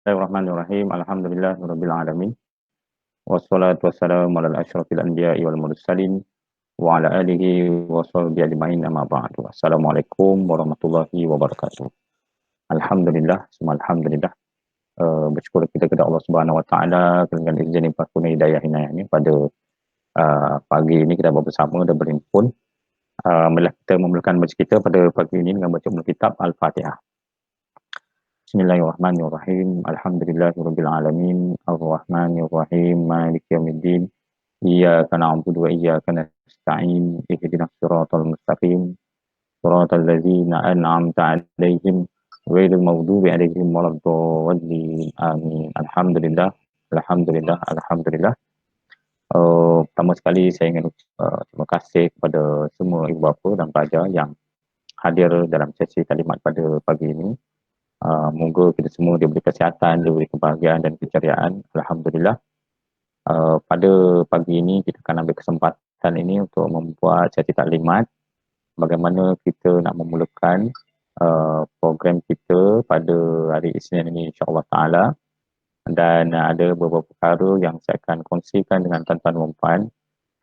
Bismillahirrahmanirrahim. Alhamdulillahirabbil alamin. Wassalatu wassalamu ala asyrofil anbiya'i wal mursalin wa ala alihi wa sahbihi ajma'in amma ba'du. Assalamualaikum warahmatullahi wabarakatuh. Alhamdulillah, semua alhamdulillah. Bersyukur kita kepada Allah Subhanahu wa taala dengan izin dan hidayah inayahnya pada pagi ini kita bersama dan berhimpun. Kita memulakan baca kita pada pagi ini dengan baca kitab Al-Fatihah. Bismillahirrahmanirrahim. Alhamdulillahirabbil alamin. Arrahmanirrahim. Maliki yaumiddin. Iyyaka na'budu wa iyyaka nasta'in. Ihdinas siratal mustaqim. Siratal ladzina an'amta 'alaihim ghairil maghdubi 'alaihim waladdallin. Amin. Alhamdulillah. Alhamdulillah. Pertama sekali saya ingin terima kasih kepada semua ibu bapa dan pelajar yang hadir dalam sesi kalimat pada pagi ini. Moga kita semua diberi kesihatan, diberi kebahagiaan dan keceriaan. Alhamdulillah. Pada pagi ini kita akan ambil kesempatan ini untuk membuat sesi taklimat bagaimana kita nak memulakan program kita pada hari Isnin ini insya-Allah taala. Dan ada beberapa perkara yang saya akan kongsikan dengan tuan-tuan dan puan.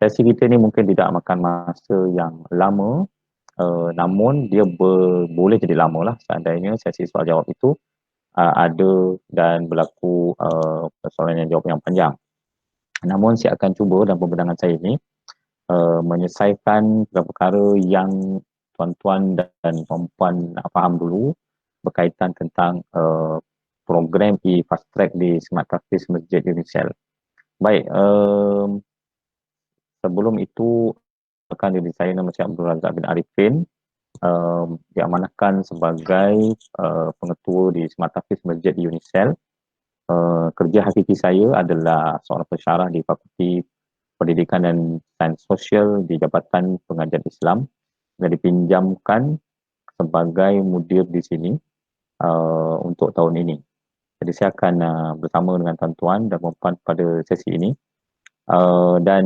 Sesi kita ni mungkin tidak makan masa yang lama. Namun dia boleh jadi lama lah seandainya sesi soal jawab itu ada dan berlaku persoalan yang jawab yang panjang. Namun saya akan cuba dalam pembentangan saya ini menyelesaikan perkara yang tuan-tuan dan puan-puan nak faham dulu berkaitan tentang program Fast Track di Smart Tahfiz Masjid Unicel. Baik, sebelum itu akan diri saya nama saya Abdul Razak bin Arifin, diamanahkan sebagai pengetua di Smart Tahfiz Masjid Unicel. Kerja hakiki saya adalah seorang pensyarah di Fakulti Pendidikan dan Sains Sosial di Jabatan Pengajian Islam dan dipinjamkan sebagai mudir di sini untuk tahun ini. Jadi saya akan bersama dengan tuan-tuan dan puan pada sesi ini. Dan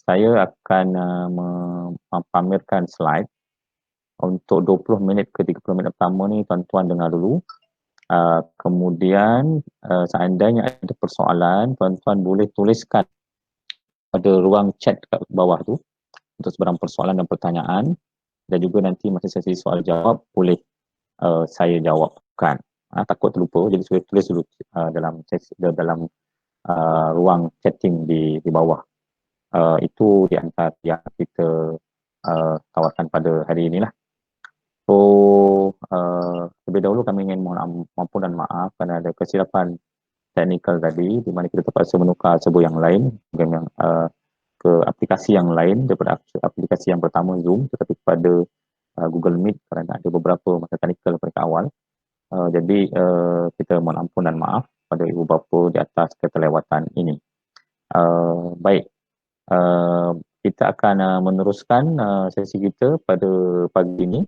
saya akan memamerkan slide untuk 20 minit ke 30 minit pertama ni tuan-tuan dengar dulu. Kemudian seandainya ada persoalan, tuan-tuan boleh tuliskan pada ruang chat kat bawah tu untuk sebarang persoalan dan pertanyaan, dan juga nanti masa sesi soal jawab boleh saya jawabkan. Takut terlupa, jadi saya tulis dulu dalam ruang chatting di bawah. Itu di antara yang kita tawarkan pada hari inilah. So, lebih dahulu kami ingin mohon ampun dan maaf kerana ada kesilapan teknikal tadi di mana kita terpaksa menukar server yang lain ke aplikasi yang lain daripada aplikasi yang pertama Zoom, tetapi kepada Google Meet kerana ada beberapa masalah teknikal pada awal. Jadi kita mohon ampun dan maaf pada ibu bapa di atas keterlewatan ini. Baik, kita akan meneruskan sesi kita pada pagi ini.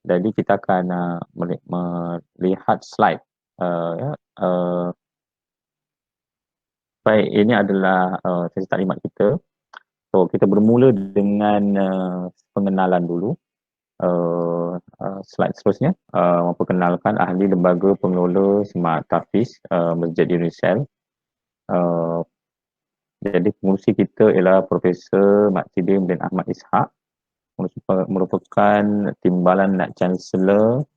Jadi kita akan melihat slide. Baik, ini adalah sesi taklimat kita. So kita bermula dengan pengenalan dulu. Slide seterusnya memperkenalkan ahli lembaga pengelola Smart Tahfiz Masjid Unicel. Jadi pengurusi kita ialah Profesor Maksidim bin Ahmad Ishak, merupakan timbalan Chancellor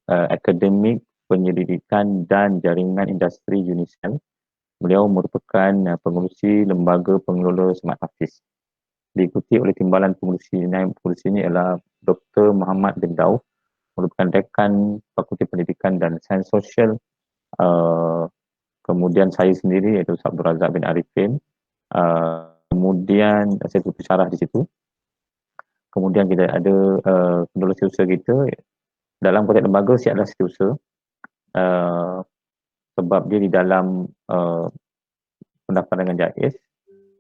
Akademik Penyelidikan dan Jaringan Industri Unicel. Beliau merupakan pengurusi lembaga pengelola Smart Tahfiz. Diikuti oleh timbalan pengurusi ini ialah Dr. Muhammad bin Dauf, merupakan dekan Fakulti Pendidikan dan Sains Sosial. Kemudian saya sendiri iaitu Abdul Razak bin Arifin. Kemudian saya pensyarah di situ. Kemudian kita ada kedua setiausaha kita dalam konteks lembaga, saya adalah setiausaha. Sebab dia di dalam pendaftaran dengan JAIS,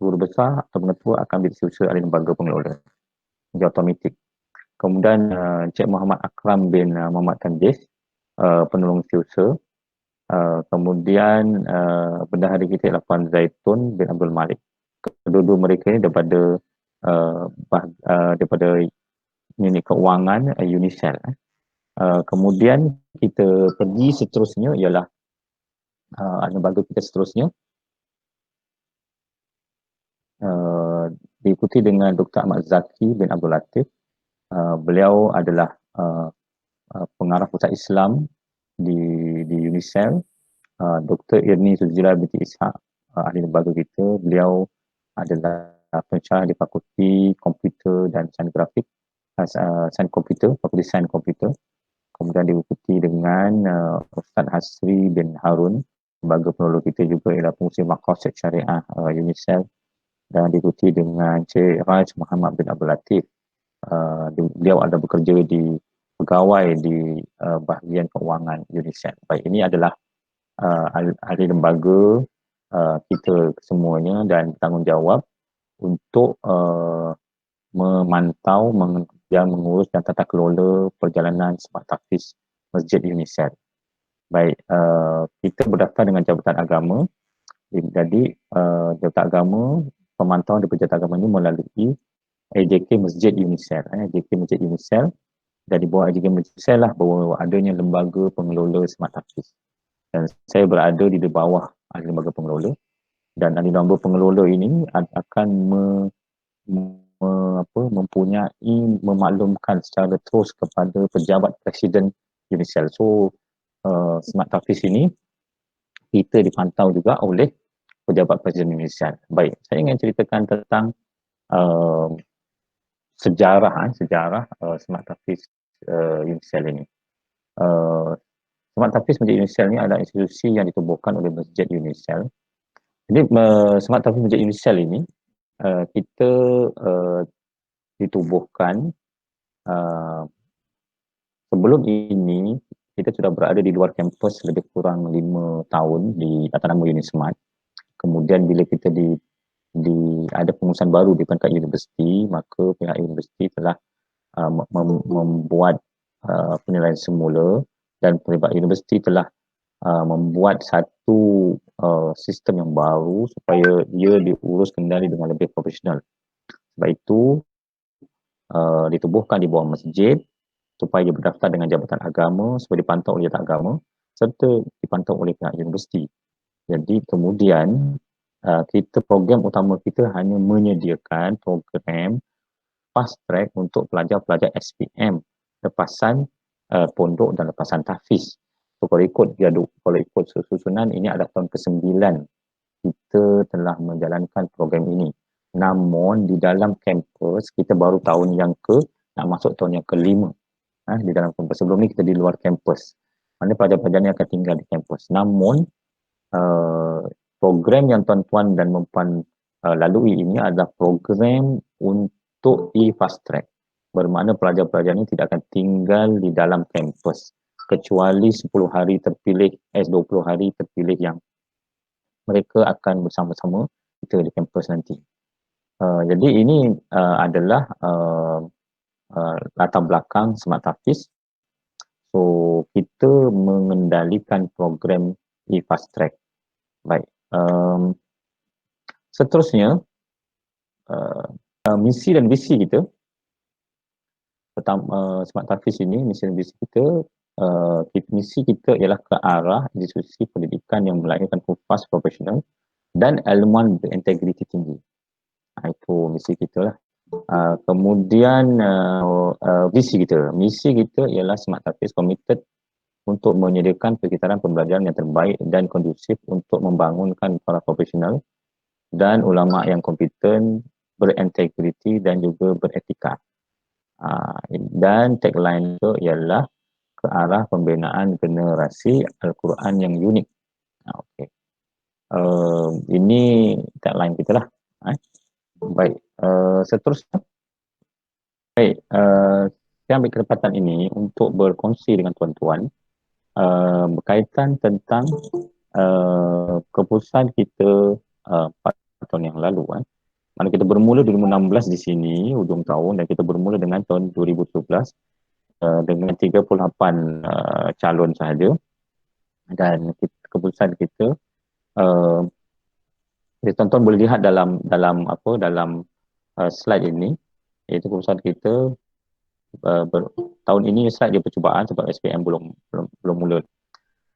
guru besar atau pengetua akan menjadi setiausaha ahli lembaga pengelola. Dia otomatik. Kemudian Encik Muhammad Akram bin Muhammad Tanjis, penolong setiausaha. Kemudian bendahara kita ialah Puan Zaitun bin Abdul Malik. Kedua-dua mereka ini daripada unit keuangan Unicel. Kemudian kita pergi seterusnya ialah lembaga kita seterusnya diikuti dengan Dr. Ahmad Zaki bin Abdul Latif. Beliau adalah pengarah pusat Islam di UNICEF. Dr. Irni Suzila binti Ishak, ahli lembaga kita. Beliau adalah pensyarah di Fakulti Komputer dan Sains Grafik, Sains Komputer, Fakulti Sains Komputer. Kemudian diikuti dengan Ustaz Hasri bin Harun. Lembaga penolong kita juga ialah pengurusi Maqasid Syariah UNICEF, dan diikuti dengan Cik Raj Muhammad bin Abdul Latif. Beliau ada bekerja di pegawai di bahagian keuangan UNICEF. Baik, ini adalah ahli lembaga kita semuanya dan bertanggungjawab untuk memantau dan mengurus dan tata kelola perjalanan Smart Tahfiz Masjid UNICEF. Baik, kita berdaftar dengan Jabatan Agama. Jadi Jabatan Agama, pemantauan daripada Jabatan Agama ini melalui AJK Masjid UNICEF. AJK Masjid UNICEF, dan di bawah AJK Masjid UNICEF lah bahawa adanya lembaga pengelola Smart Tahfiz. Dan saya berada di bawah ahli lembaga pengelola, dan ahli lembaga pengelola ini akan memaklumkan secara terus kepada pejabat Presiden UNICEF. So Smart Tahfiz ini kita dipantau juga oleh pejabat Presiden UNICEF. Baik, saya ingin ceritakan tentang sejarah Smart Tahfiz UNICEF ini. Smart Tahfiz Masjid UNICEF ini adalah institusi yang ditubuhkan oleh Masjid UNICEF. Jadi Smart Tahfiz Masjid UNICEF ini kita ditubuhkan sebelum ini kita sudah berada di luar kampus lebih kurang 5 tahun di atas nama Unismart. Kemudian bila kita ada pengurusan baru di peringkat universiti, maka pihak universiti telah membuat penilaian semula, dan pihak universiti telah membuat satu sistem yang baru supaya ia diurus kendali dengan lebih profesional. Sebab itu ditubuhkan di bawah masjid supaya dia berdaftar dengan Jabatan Agama, supaya dipantau oleh Jabatan Agama serta dipantau oleh pihak universiti. Jadi kemudian program utama kita hanya menyediakan program fast track untuk pelajar-pelajar SPM, lepasan pondok dan lepasan tahfiz. So, kalau ikut susunan, ini adalah tahun ke-9 kita telah menjalankan program ini. Namun di dalam kampus kita baru tahun yang nak masuk tahun yang ke-5 di dalam kampus. Sebelum ni kita di luar kampus. Mana pelajar-pelajar ni akan tinggal di kampus. Namun program yang tuan-tuan dan puan lalui ini adalah program untuk fast track. Bermakna pelajar-pelajar ini tidak akan tinggal di dalam kampus kecuali 10 hari terpilih, 20 hari terpilih yang mereka akan bersama-sama kita di kampus nanti. Jadi ini adalah latar belakang Smart Tahfiz. So kita mengendalikan program fast track. Baik. Seterusnya misi dan visi kita. Smart Tahfiz ini, misi dan visi kita, misi kita ialah ke arah institusi pendidikan yang melahirkan hufaz profesional dan ilmuwan berintegriti tinggi. Itu misi kita lah. Kemudian misi kita ialah Smart Tahfiz committed untuk menyediakan persekitaran pembelajaran yang terbaik dan kondusif untuk membangunkan para profesional dan ulama yang kompeten, berintegriti dan juga beretika. Dan tagline itu ialah ke arah pembinaan generasi Al-Quran yang unik. Okay. Ini tagline kita lah. Baik, seterusnya. Baik, saya ambil kesempatan ini untuk berkongsi dengan tuan-tuan berkaitan tentang keputusan kita 4 tahun yang lalu. Mana kita bermula 2016 di sini, hujung tahun, dan kita bermula dengan tahun 2017 dengan 38 calon sahaja. Dan keputusan kita, tuan-tuan boleh lihat dalam slide ini, iaitu keputusan kita tahun ini Ustaz dia percubaan sebab SPM belum mula.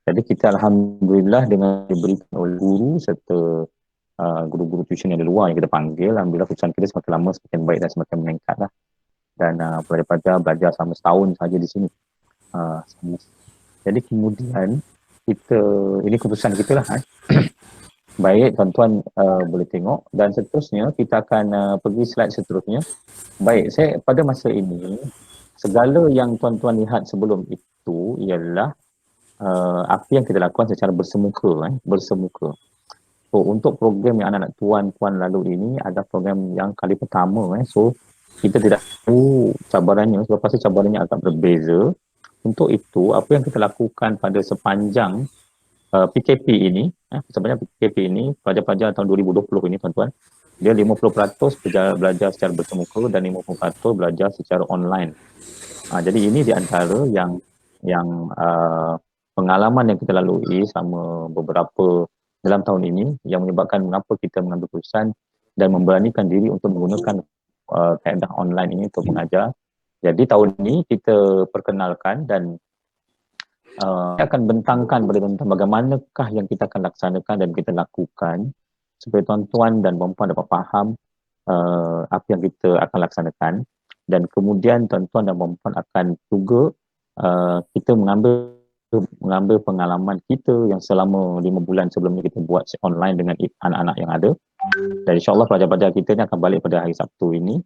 Jadi kita alhamdulillah dengan diberikan oleh guru serta guru-guru tuition yang di luar yang kita panggil, alhamdulillah tuition kita semakin lama semakin baik dan semakin meningkat lah. Dan pelajar-pelajar belajar selama setahun saja di sini. Jadi kemudian kita, ini keputusan kita lah. Baik, tuan-tuan boleh tengok dan seterusnya kita akan pergi slide seterusnya. Baik, saya pada masa ini segala yang tuan-tuan lihat sebelum itu ialah apa yang kita lakukan secara bersemuka, bersemuka. So untuk program yang anak-anak tuan-tuan lalu ini adalah program yang kali pertama. So kita tidak tahu cabarannya, sebab pasti cabarannya agak berbeza. Untuk itu, apa yang kita lakukan pada sepanjang PKP ini, sebenarnya PKP ini pelajar-pelajar tahun 2020 ini tuan-tuan, dia 50% belajar secara bersemuka dan 50% belajar secara online. Jadi ini di antara yang pengalaman yang kita lalui selama beberapa dalam tahun ini yang menyebabkan mengapa kita mengambil keputusan dan memberanikan diri untuk menggunakan kaedah online ini untuk mengajar. Jadi tahun ini kita perkenalkan dan kita akan bentangkan tentang bagaimanakah yang kita akan laksanakan dan kita lakukan supaya tuan-tuan dan puan-puan dapat faham apa yang kita akan laksanakan, dan kemudian tuan-tuan dan puan-puan akan juga kita mengambil pengalaman kita yang selama 5 bulan sebelum ni kita buat online dengan anak-anak yang ada, dan insyaAllah pelajar-pelajar kita ni akan balik pada hari Sabtu ini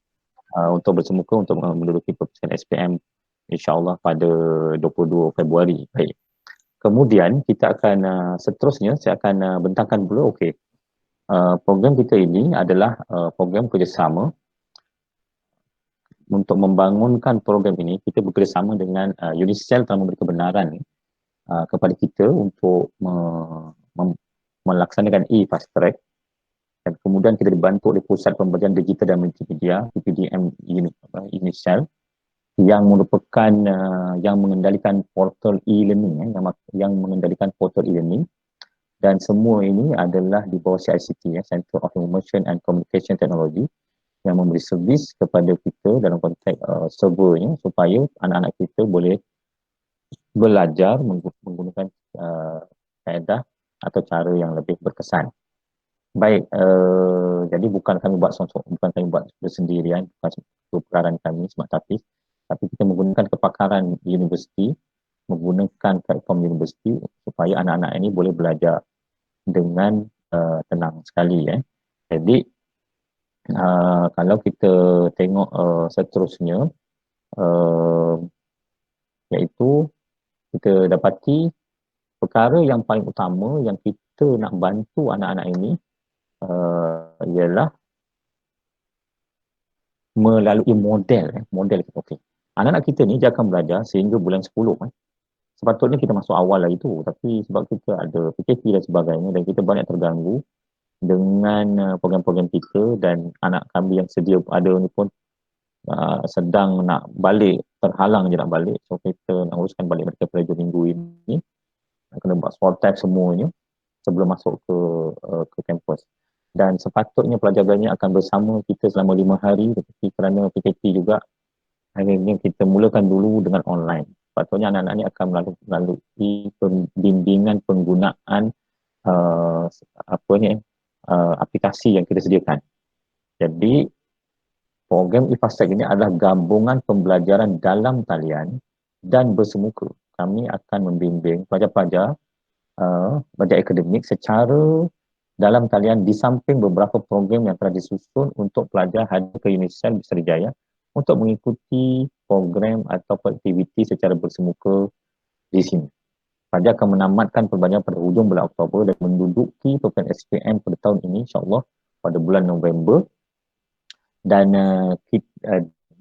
untuk bersemuka untuk menduduki peperiksaan SPM insyaAllah pada 22 Februari. Baik. Kemudian kita akan seterusnya saya akan bentangkan dulu. Okey. Program kita ini adalah program kerjasama. Untuk membangunkan program ini, kita bekerjasama dengan UNICEF telah memberi kebenaran kepada kita untuk melaksanakan e-fast track, dan kemudian kita dibantu oleh Pusat Pembelajaran Digital dan Multimedia PPDM UNICEF yang merupakan yang mengendalikan portal e-learning, yang mengendalikan portal e-learning, dan semua ini adalah di bawah CICT, Center of Information and Communication Technology, yang memberi servis kepada kita dalam konteks servernya supaya anak-anak kita boleh belajar menggunakan kaedah atau cara yang lebih berkesan. Baik, jadi bukan kami buat bersendirian, bukan perkaran kami smart tapis, tapi kita menggunakan kepakaran universiti, menggunakan platform universiti supaya anak-anak ini boleh belajar dengan tenang sekali. Jadi kalau kita tengok seterusnya, iaitu kita dapati perkara yang paling utama yang kita nak bantu anak-anak ini ialah melalui model. Okey. Anak-anak kita ni dia akan belajar sehingga bulan 10. Sepatutnya kita masuk awal lah itu, tapi sebab kita ada PKP dan sebagainya dan kita banyak terganggu dengan program-program kita, dan anak kami yang sedia ada ni pun sedang nak balik, terhalang je nak balik. So kita nak uruskan balik mereka pada minggu ini, kena buat swab test semuanya sebelum masuk ke kampus. Dan sepatutnya pelajar-pelajarnya akan bersama kita selama 5 hari, tetapi kerana PKP juga akhirnya kita mulakan dulu dengan online. Sepatutnya anak-anak ini akan melalui pembimbingan penggunaan aplikasi yang kita sediakan. Jadi program e-fast track ini adalah gabungan pembelajaran dalam talian dan bersemuka. Kami akan membimbing pelajar-pelajar belajar akademik secara dalam talian di samping beberapa program yang telah disusun untuk pelajar hadir ke UNICEF Sriwijaya untuk mengikuti program atau aktiviti secara bersemuka di sini. Pelajar akan menamatkan pembelajaran pada hujung bulan Oktober dan menduduki peperiksaan SPM pada tahun ini insyaAllah pada bulan November, dan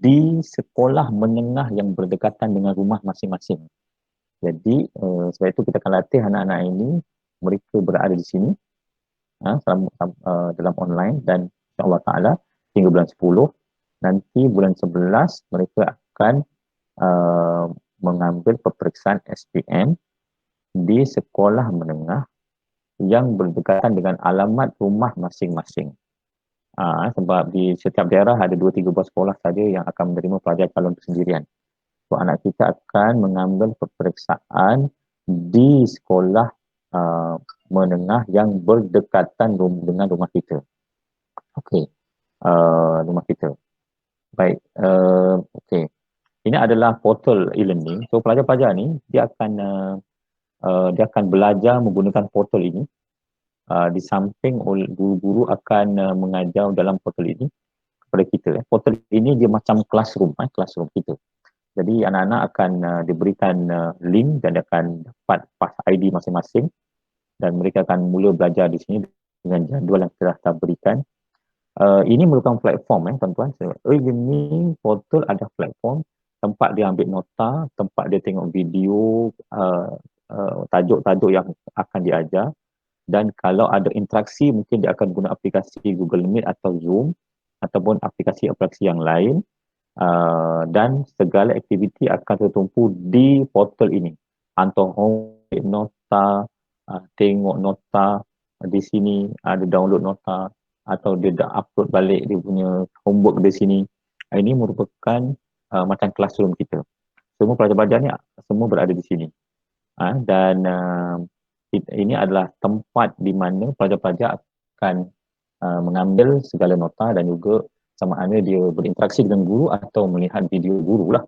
di sekolah menengah yang berdekatan dengan rumah masing-masing. Jadi sebab itu kita akan latih anak-anak ini, mereka berada di sini dalam online, dan insyaAllah ta'ala hingga bulan 10. Nanti bulan 11 mereka akan mengambil peperiksaan SPM di sekolah menengah yang berdekatan dengan alamat rumah masing-masing. Sebab di setiap daerah ada 2-3 buah sekolah saja yang akan menerima pelajar calon persendirian. So, anak kita akan mengambil peperiksaan di sekolah menengah yang berdekatan dengan rumah kita. Okey, rumah kita. Baik, okey. Ini adalah portal e-learning. So, pelajar-pelajar ni dia akan belajar menggunakan portal ini. Di samping guru-guru akan mengajar dalam portal ini kepada kita. Portal ini dia macam classroom kita. Jadi anak-anak akan diberikan link dan dia akan dapat pass ID masing-masing dan mereka akan mula belajar di sini dengan jadual yang telah berikan. Ini merupakan platform tuan-tuan. E-learning portal ada platform tempat dia ambil nota, tempat dia tengok video, tajuk-tajuk yang akan diajar, dan kalau ada interaksi mungkin dia akan guna aplikasi Google Meet atau Zoom ataupun aplikasi-aplikasi yang lain. Dan segala aktiviti akan tertumpu di portal ini. Hantar homework, nota, tengok nota di sini, ada download nota atau dia dah upload balik dia punya homework di sini. Ini merupakan macam classroom kita. Semua pelajar-pelajar ni semua berada di sini. Dan ini adalah tempat di mana pelajar-pelajar akan mengambil segala nota dan juga sama ada dia berinteraksi dengan guru atau melihat video guru lah.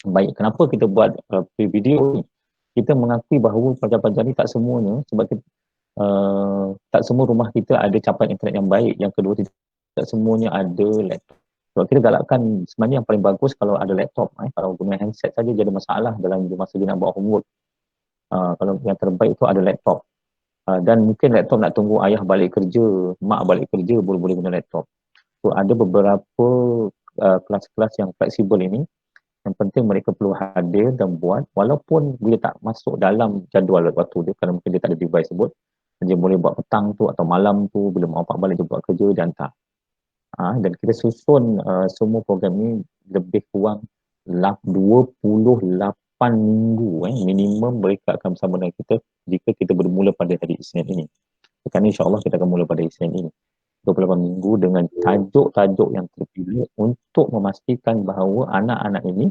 Baik, kenapa kita buat video ni? Kita mengakui bahawa pelajar-pelajar ni tak semuanya, sebab kita, tak semua rumah kita ada capaian internet yang baik. Yang kedua, tak semuanya ada laptop. Sebab kita galakkan sebenarnya yang paling bagus kalau ada laptop. Kalau guna handset saja jadi masalah dalam masa dia nak buat homework. Kalau yang terbaik itu ada laptop. Dan mungkin laptop nak tunggu ayah balik kerja, mak balik kerja boleh guna laptop. So, ada beberapa kelas-kelas yang fleksibel ini yang penting mereka perlu hadir dan buat walaupun dia tak masuk dalam jadual waktu dia kerana mungkin dia tak ada device sebut, dia boleh buat petang tu atau malam tu bila mak bapak balik dia buat kerja dia hantar. Dan kita susun semua program ni lebih kurang 28 minggu minimum mereka akan bersama dengan kita jika kita bermula pada hari Isnin ini. Sekarang insyaAllah kita akan mula pada Isnin ini. 28 minggu dengan tajuk-tajuk yang terpilih untuk memastikan bahawa anak-anak ini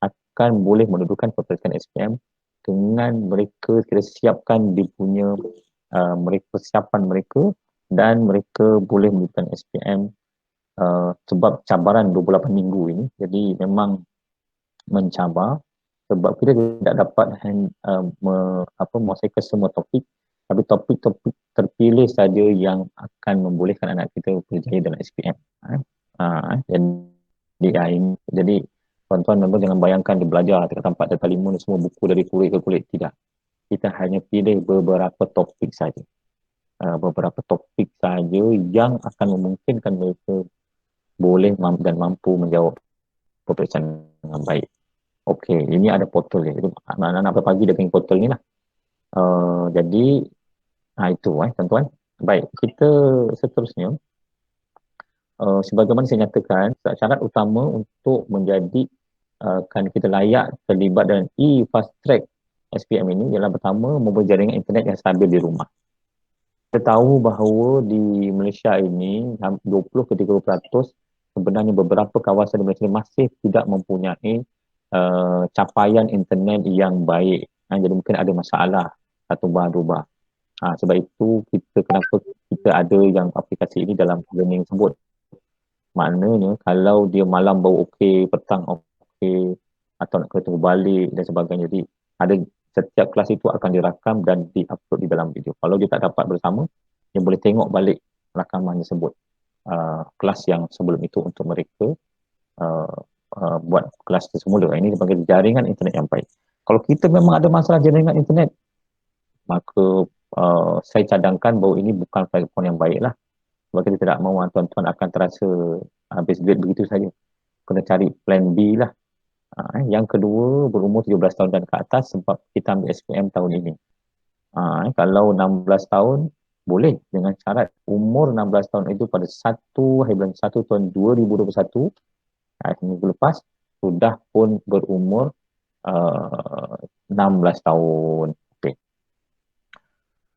akan boleh mendudukan peperiksaan SPM dengan mereka kita siapkan dia punya persiapan mereka dan mereka boleh mendudukan SPM sebab cabaran 28 minggu ini. Jadi memang mencabar sebab kita tidak dapat menguasai semua topik, tapi topik-topik terpilih saja yang akan membolehkan anak kita berjaya dalam SPM. Jadi tuan-tuan memang jangan bayangkan dia belajar dekat tempat data 5 ni semua buku dari kulit ke kulit. Tidak. Kita hanya pilih beberapa topik saja. Beberapa topik saja yang akan memungkinkan mereka boleh dan mampu menjawab peperiksaan dengan baik. Okey, ini ada portal dia. Jadi anak-anak pagi dia tengok portal ni lah. Jadi itu tuan-tuan. Baik, kita seterusnya sebagaimana saya nyatakan syarat utama untuk menjadi kan kita layak terlibat dalam e-fast track SPM ini ialah pertama mempunyai jaringan internet yang stabil di rumah. Kita tahu bahawa di Malaysia ini 20 ke 30% sebenarnya beberapa kawasan di Malaysia masih tidak mempunyai capaian internet yang baik. Jadi mungkin ada masalah atau berubah. Sebab itu kenapa kita ada yang aplikasi ini dalam learning tersebut. Maknanya kalau dia malam baru okey, petang okey atau nak kena tunggu balik dan sebagainya. Jadi ada setiap kelas itu akan dirakam dan diupload di dalam video. Kalau dia tak dapat bersama, dia boleh tengok balik rakaman tersebut. Kelas yang sebelum itu untuk mereka buat kelas semula. Ini sebagai jaringan internet yang baik. Kalau kita memang ada masalah jaringan internet, maka saya cadangkan bahawa ini bukan platform yang baik lah. Sebab kita tidak mahu tuan-tuan akan terasa habis duit begitu saja. Kena cari plan B lah. Yang kedua, berumur 17 tahun dan ke atas sebab kita ambil SPM tahun ini. Kalau 16 tahun, boleh dengan syarat umur 16 tahun itu pada 1 hari bulan 1 tahun 2021 minggu lepas sudah pun berumur 16 tahun. Okay.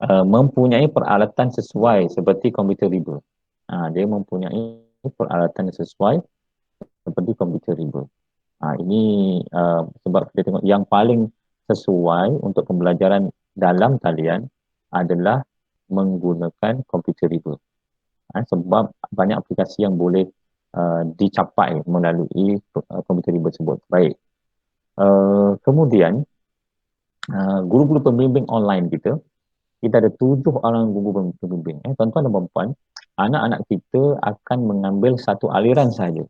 Mempunyai peralatan sesuai seperti komputer riba. Dia mempunyai peralatan yang sesuai seperti komputer riba. Ini sebab kita tengok yang paling sesuai untuk pembelajaran dalam talian adalah menggunakan komputer riba. Sebab banyak aplikasi yang boleh dicapai melalui komputer riba tersebut. Baik. Kemudian guru-guru pembimbing online kita ada 7 orang guru pembimbing. Tuan-tuan dan puan-puan, anak-anak kita akan mengambil satu aliran sahaja.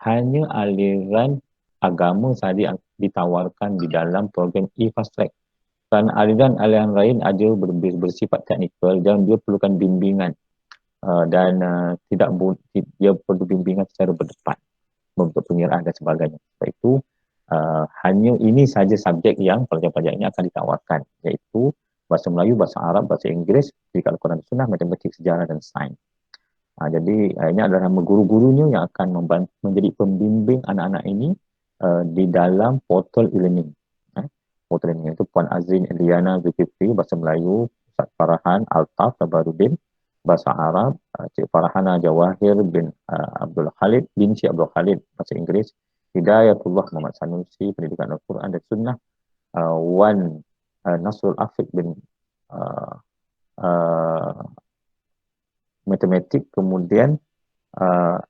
Hanya aliran agama sahaja yang ditawarkan di dalam program e-fast track. Kerana aliran-aliran lain ada bersifat teknikal dan dia perlukan bimbingan dan tidak dia perlu bimbingan secara berdepan untuk pengiraan dan sebagainya. Sebab itu hanya ini saja subjek yang pelajar-pelajar ini akan ditawarkan, iaitu bahasa Melayu, bahasa Arab, bahasa Inggeris, fiqh Al-Quran dan Sunnah, matematik, sejarah dan sains. Jadi ini adalah nama guru-gurunya yang akan menjadi pembimbing anak-anak ini di dalam portal e-learning. Portal e-learning itu Puan Azrin Eliana Zulkifli, bahasa Melayu, Ustaz Farahan Altaf Tabarudin, bahasa Arab, Cik Farhana Jawahir bin Abdul Khalid bin Cik Abdul Khalid, bahasa Inggeris, Hidayatullah Muhammad Sanusi, pendidikan Al-Quran dan Sunnah, Wan Nasrul Afiq bin matematik, kemudian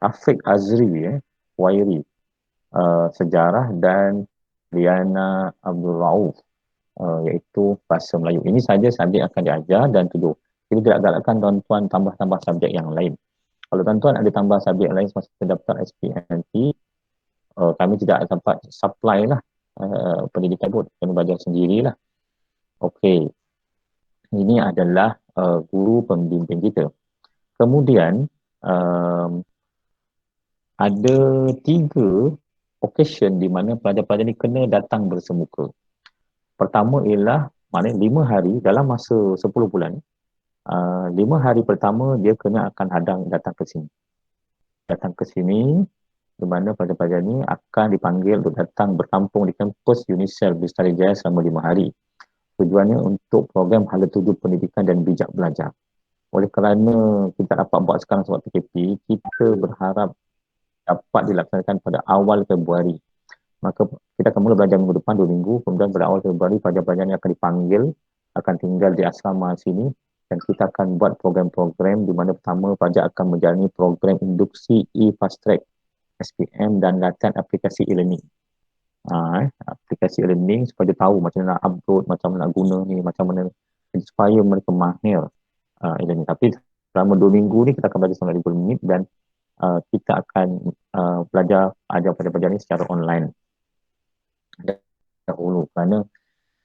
Afiq Azri Wairi, sejarah, dan Liana Abdul Rauf, iaitu bahasa Melayu. Ini saja subjek akan diajar dan tujuh. Kita tidak galakkan tuan-tuan tambah-tambah subjek yang lain. Kalau tuan-tuan ada tambah subjek lain semasa daftar SPNT, kami tidak dapat supply lah pendidikan pun, kami belajar sendirilah. Okey, ini adalah guru pembimbing kita. Kemudian ada 3 occasion di mana pelajar-pelajar ni kena datang bersemuka. Pertama ialah maknanya 5 hari dalam masa 10 bulan. 5 hari pertama dia kena akan datang ke sini. Datang ke sini di mana pelajar-pelajar ni akan dipanggil untuk datang berkampung di kampus UNICEF Bestari Jaya selama 5 hari. Tujuannya untuk program hala tuju pendidikan dan bijak belajar. Oleh kerana kita dapat buat sekarang sebab PKP, kita berharap dapat dilaksanakan pada awal Februari. Maka kita akan mula belajar minggu depan 2 minggu, kemudian pada awal Februari pelajar-pelajar yang akan dipanggil, akan tinggal di asrama sini dan kita akan buat program-program di mana pertama pelajar akan menjalani program induksi e-fast track SPM dan latihan aplikasi e-learning. Aplikasi e-learning supaya dia tahu macam mana nak upload, macam mana nak guna ni, macam mana supaya mereka mahir e-learning. Tapi selama 2 minggu ni kita akan belajar selama 50 minit dan kita akan belajar ajar pelajar-pelajar ni secara online dahulu, kerana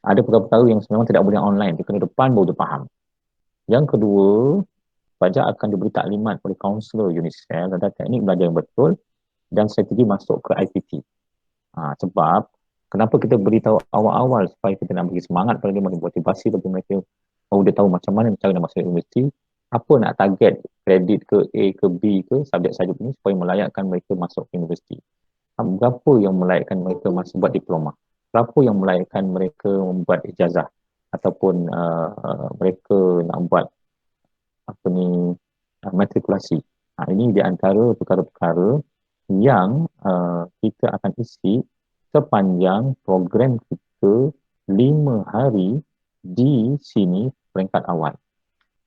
ada perkara-perkara yang sebenarnya tidak boleh online, dia kena depan baru dia faham. Yang kedua, pelajar akan diberi taklimat oleh kaunselor UNICEF tentang teknik belajar yang betul dan strategi masuk ke IPT. Sebab kenapa kita beritahu awal-awal supaya kita nak bagi semangat pada dia, motivasi kepada mereka, baru dia tahu macam mana cara nak masuk universiti, apa nak target, kredit ke A ke B ke, subjek sahaja ni supaya melayakkan mereka masuk ke universiti. Berapa yang melayakkan mereka masuk buat diploma, berapa yang melayakkan mereka membuat ijazah ataupun mereka nak buat matrikulasi. Ini di antara perkara-perkara yang kita akan isi sepanjang program kita 5 hari di sini peringkat awal.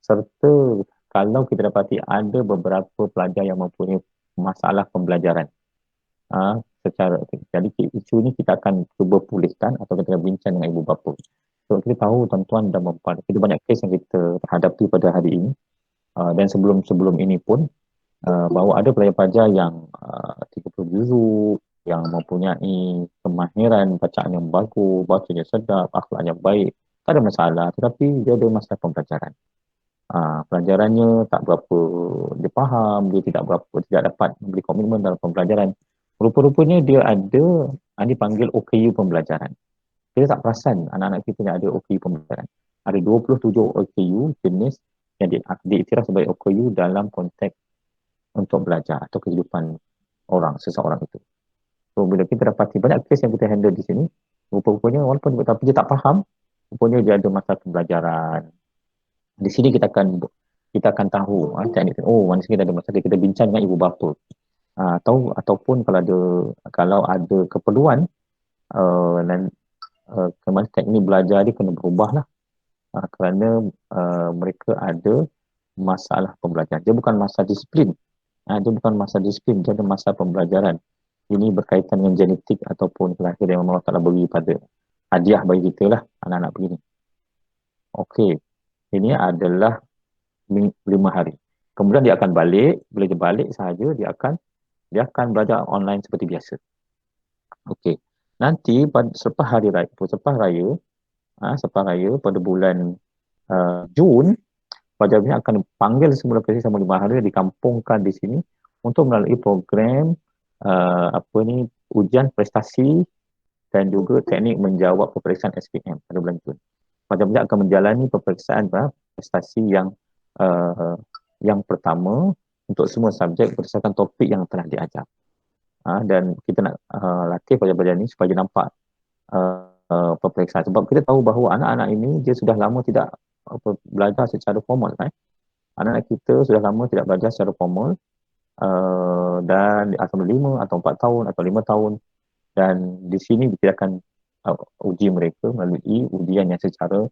Serta kalau kita dapati ada beberapa pelajar yang mempunyai masalah pembelajaran jadi isu ni kita akan cuba pulihkan atau kita akan bincang dengan ibu bapa. So kita tahu tuan-tuan dan puan-puan, kita banyak kes yang kita hadapi pada hari ini dan sebelum ini pun bahawa ada pelajar-pelajar yang 30 juzuk, yang mempunyai kemahiran bacaan yang bagus, bacanya sedap, akhlaknya baik, tak ada masalah, tetapi dia ada masalah pembelajaran. Pelajarannya tak berapa dia faham, dia tidak dapat memberi komitmen dalam pembelajaran. Rupa-rupanya dia ada dipanggil OKU pembelajaran. Kita tak perasan anak-anak kita yang ada OKU pembelajaran. Ada 27 OKU jenis yang diiktiraf sebagai OKU dalam konteks untuk belajar atau kehidupan seseorang itu. So bila kita dapati banyak kes yang kita handle di sini, rupa-rupanya walaupun tapi dia tak faham, rupanya dia ada masalah pembelajaran. Di sini kita akan tahu teknik. Mana sini ada masalah, kita bincang dengan ibu bapa. Ataupun kalau ada keperluan, dan kemana teknik belajar dia kena berubah lah, kerana mereka ada masalah pembelajaran. Dia bukan masalah disiplin. Dia bukan masalah disiplin, dia ada masalah pembelajaran. Ini berkaitan dengan genetik ataupun kelahiran yang Allah Ta'ala beri pada hadiah bagi kita lah, anak-anak begini. Okey, ini adalah 5 hari. Kemudian dia akan balik, bila dia balik sahaja, dia akan belajar online seperti biasa. Okey. Nanti selepas hari raya, selepas raya pada bulan Jun, pelajarnya akan panggil semula kali selama 5 hari, dikampungkan di sini untuk melalui program ujian prestasi dan juga teknik menjawab peperiksaan SPM pada bulan Jun. Pelajar akan menjalani peperiksaan prestasi yang pertama untuk semua subjek berdasarkan topik yang telah diajar. Dan kita nak latih pelajar-pelajar ni supaya dia nampak peperiksaan. Sebab kita tahu bahawa anak-anak ini dia sudah lama tidak belajar secara formal. Anak-anak kita sudah lama tidak belajar secara formal, dan asal 5 atau 4 tahun atau 5 tahun, dan di sini kita akan uji mereka melalui ujian yang secara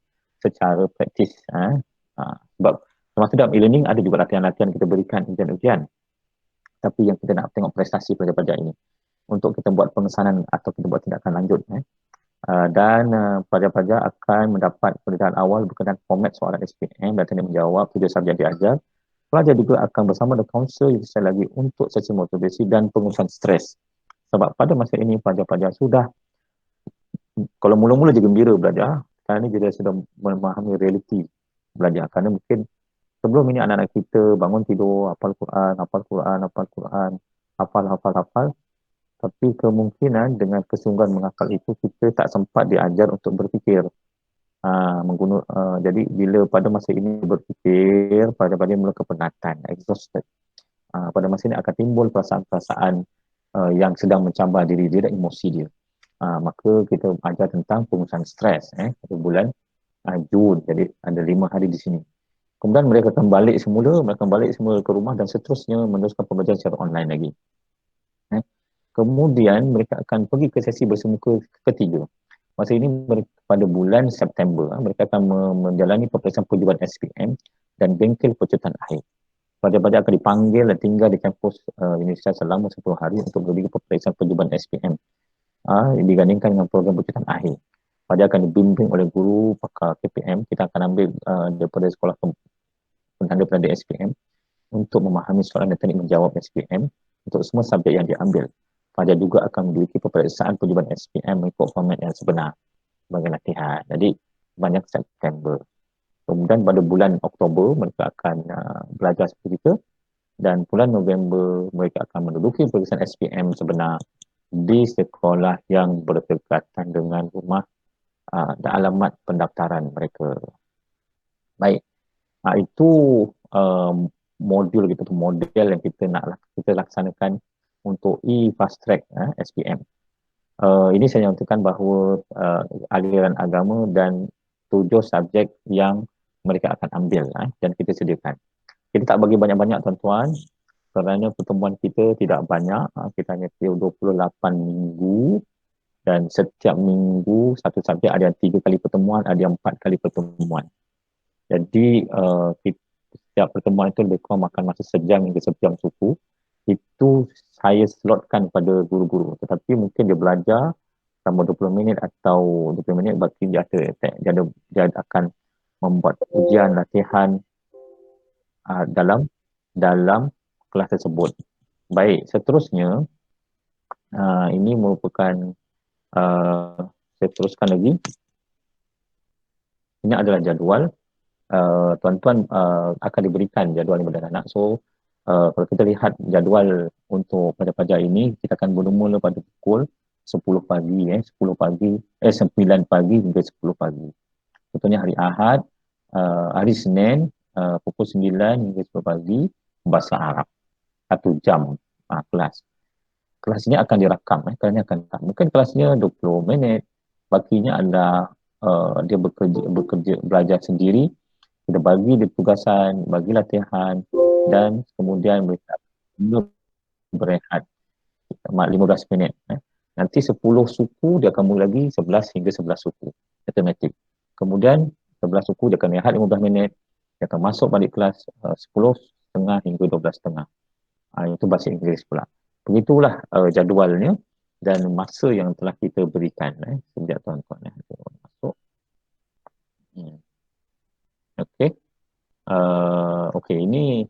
praktis. Sebab termasuk dalam e-learning ada juga latihan-latihan kita berikan ujian-ujian, tapi yang kita nak tengok prestasi pelajar-pelajar ini untuk kita buat pengesanan atau kita buat tindakan lanjut. Dan pelajar-pelajar akan mendapat pendidikan awal berkenaan format soalan SPM dan teknik menjawab 7 subjek diajar. Pelajar juga akan bersama dengan kaunselor yang sekali lagi untuk sesi motivasi dan pengurusan stres. Sebab pada masa ini pelajar-pelajar sudah, kalau mula-mula dia gembira belajar, sekarang ni dia sudah memahami realiti belajar. Kerana mungkin sebelum ini anak-anak kita bangun tidur, hafal Quran, hafal. Tapi kemungkinan dengan kesungguhan menghafal itu, kita tak sempat diajar untuk berfikir. Jadi bila pada masa ini berfikir, pada mula kepenatan, exhausted. Pada masa ini akan timbul perasaan-perasaan yang sedang mencabar diri dia dan emosi dia. Maka kita ajar tentang pengurusan stres pada bulan Jun. Jadi ada 5 hari di sini. Kemudian mereka akan balik semula ke rumah dan seterusnya meneruskan pembelajaran secara online lagi. Kemudian mereka akan pergi ke sesi bersemuka ketiga. Masa ini pada bulan September, mereka akan menjalani peperiksaan penjuruan SPM dan bengkel penceritaan akhir. Pelajar-pelajar akan dipanggil dan tinggal di kampus Universiti selama 10 hari untuk berbagi peperiksaan penjuruan SPM. Digandingkan dengan program penceritaan akhir. Pelajar akan dibimbing oleh guru pakar KPM. Kita akan ambil daripada sekolah penanda SPM untuk memahami soalan dan teknik menjawab SPM untuk semua subjek yang diambil. Pelajar juga akan memiliki peperiksaan penjuruan SPM mengikut format yang sebenar sebagai latihan. Jadi banyak September. Kemudian pada bulan Oktober mereka akan belajar seperti itu, dan bulan November mereka akan menduduki peperiksaan SPM sebenar di sekolah yang berdekatan dengan rumah dan alamat pendaftaran mereka. Baik, itu modul yang kita laksanakan untuk e-fast track SPM. Ini saya nyatakan bahawa aliran agama dan 7 subjek yang mereka akan ambil dan kita sediakan. Kita tak bagi banyak-banyak tuan-tuan kerana pertemuan kita tidak banyak. Kita hanya 28 minggu dan setiap minggu satu subjek ada yang 3 kali pertemuan, ada yang 4 kali pertemuan. Jadi setiap pertemuan itu lebih kurang makan masa sejam hingga sejam suku. Itu saya slotkan pada guru-guru, tetapi mungkin dia belajar selama 20 minit atau 20 minit bagi dia akan membuat ujian latihan dalam kelas tersebut. Baik, seterusnya ini merupakan saya teruskan lagi. Ini adalah jadual. Tuan-tuan akan diberikan jadual kepada anak. So kalau kita lihat jadual untuk pelajar-pelajar ini, kita akan bermula pada pukul 10 pagi, 9 pagi hingga 10 pagi. Contohnya hari Ahad, hari Senin, pukul 9 hingga 10 pagi, bahasa Arab. 1 jam kelas. Kelas ini akan direkam. Mungkin kelasnya 20 minit. Bakinya adalah dia bekerja, belajar sendiri. Kita bagi dia tugasan, bagi latihan, dan kemudian mereka berehat 15 minit. Nanti 10 suku dia akan mula lagi 11 hingga 11 suku. Automatik. Kemudian 11 suku dia akan rehat 15 minit. Dia akan masuk balik kelas 10.30 hingga 12.30. Itu bahasa Inggeris pula. Begitulah jadualnya dan masa yang telah kita berikan sejak tuan-tuan. Masuk. Okey. Okey, ini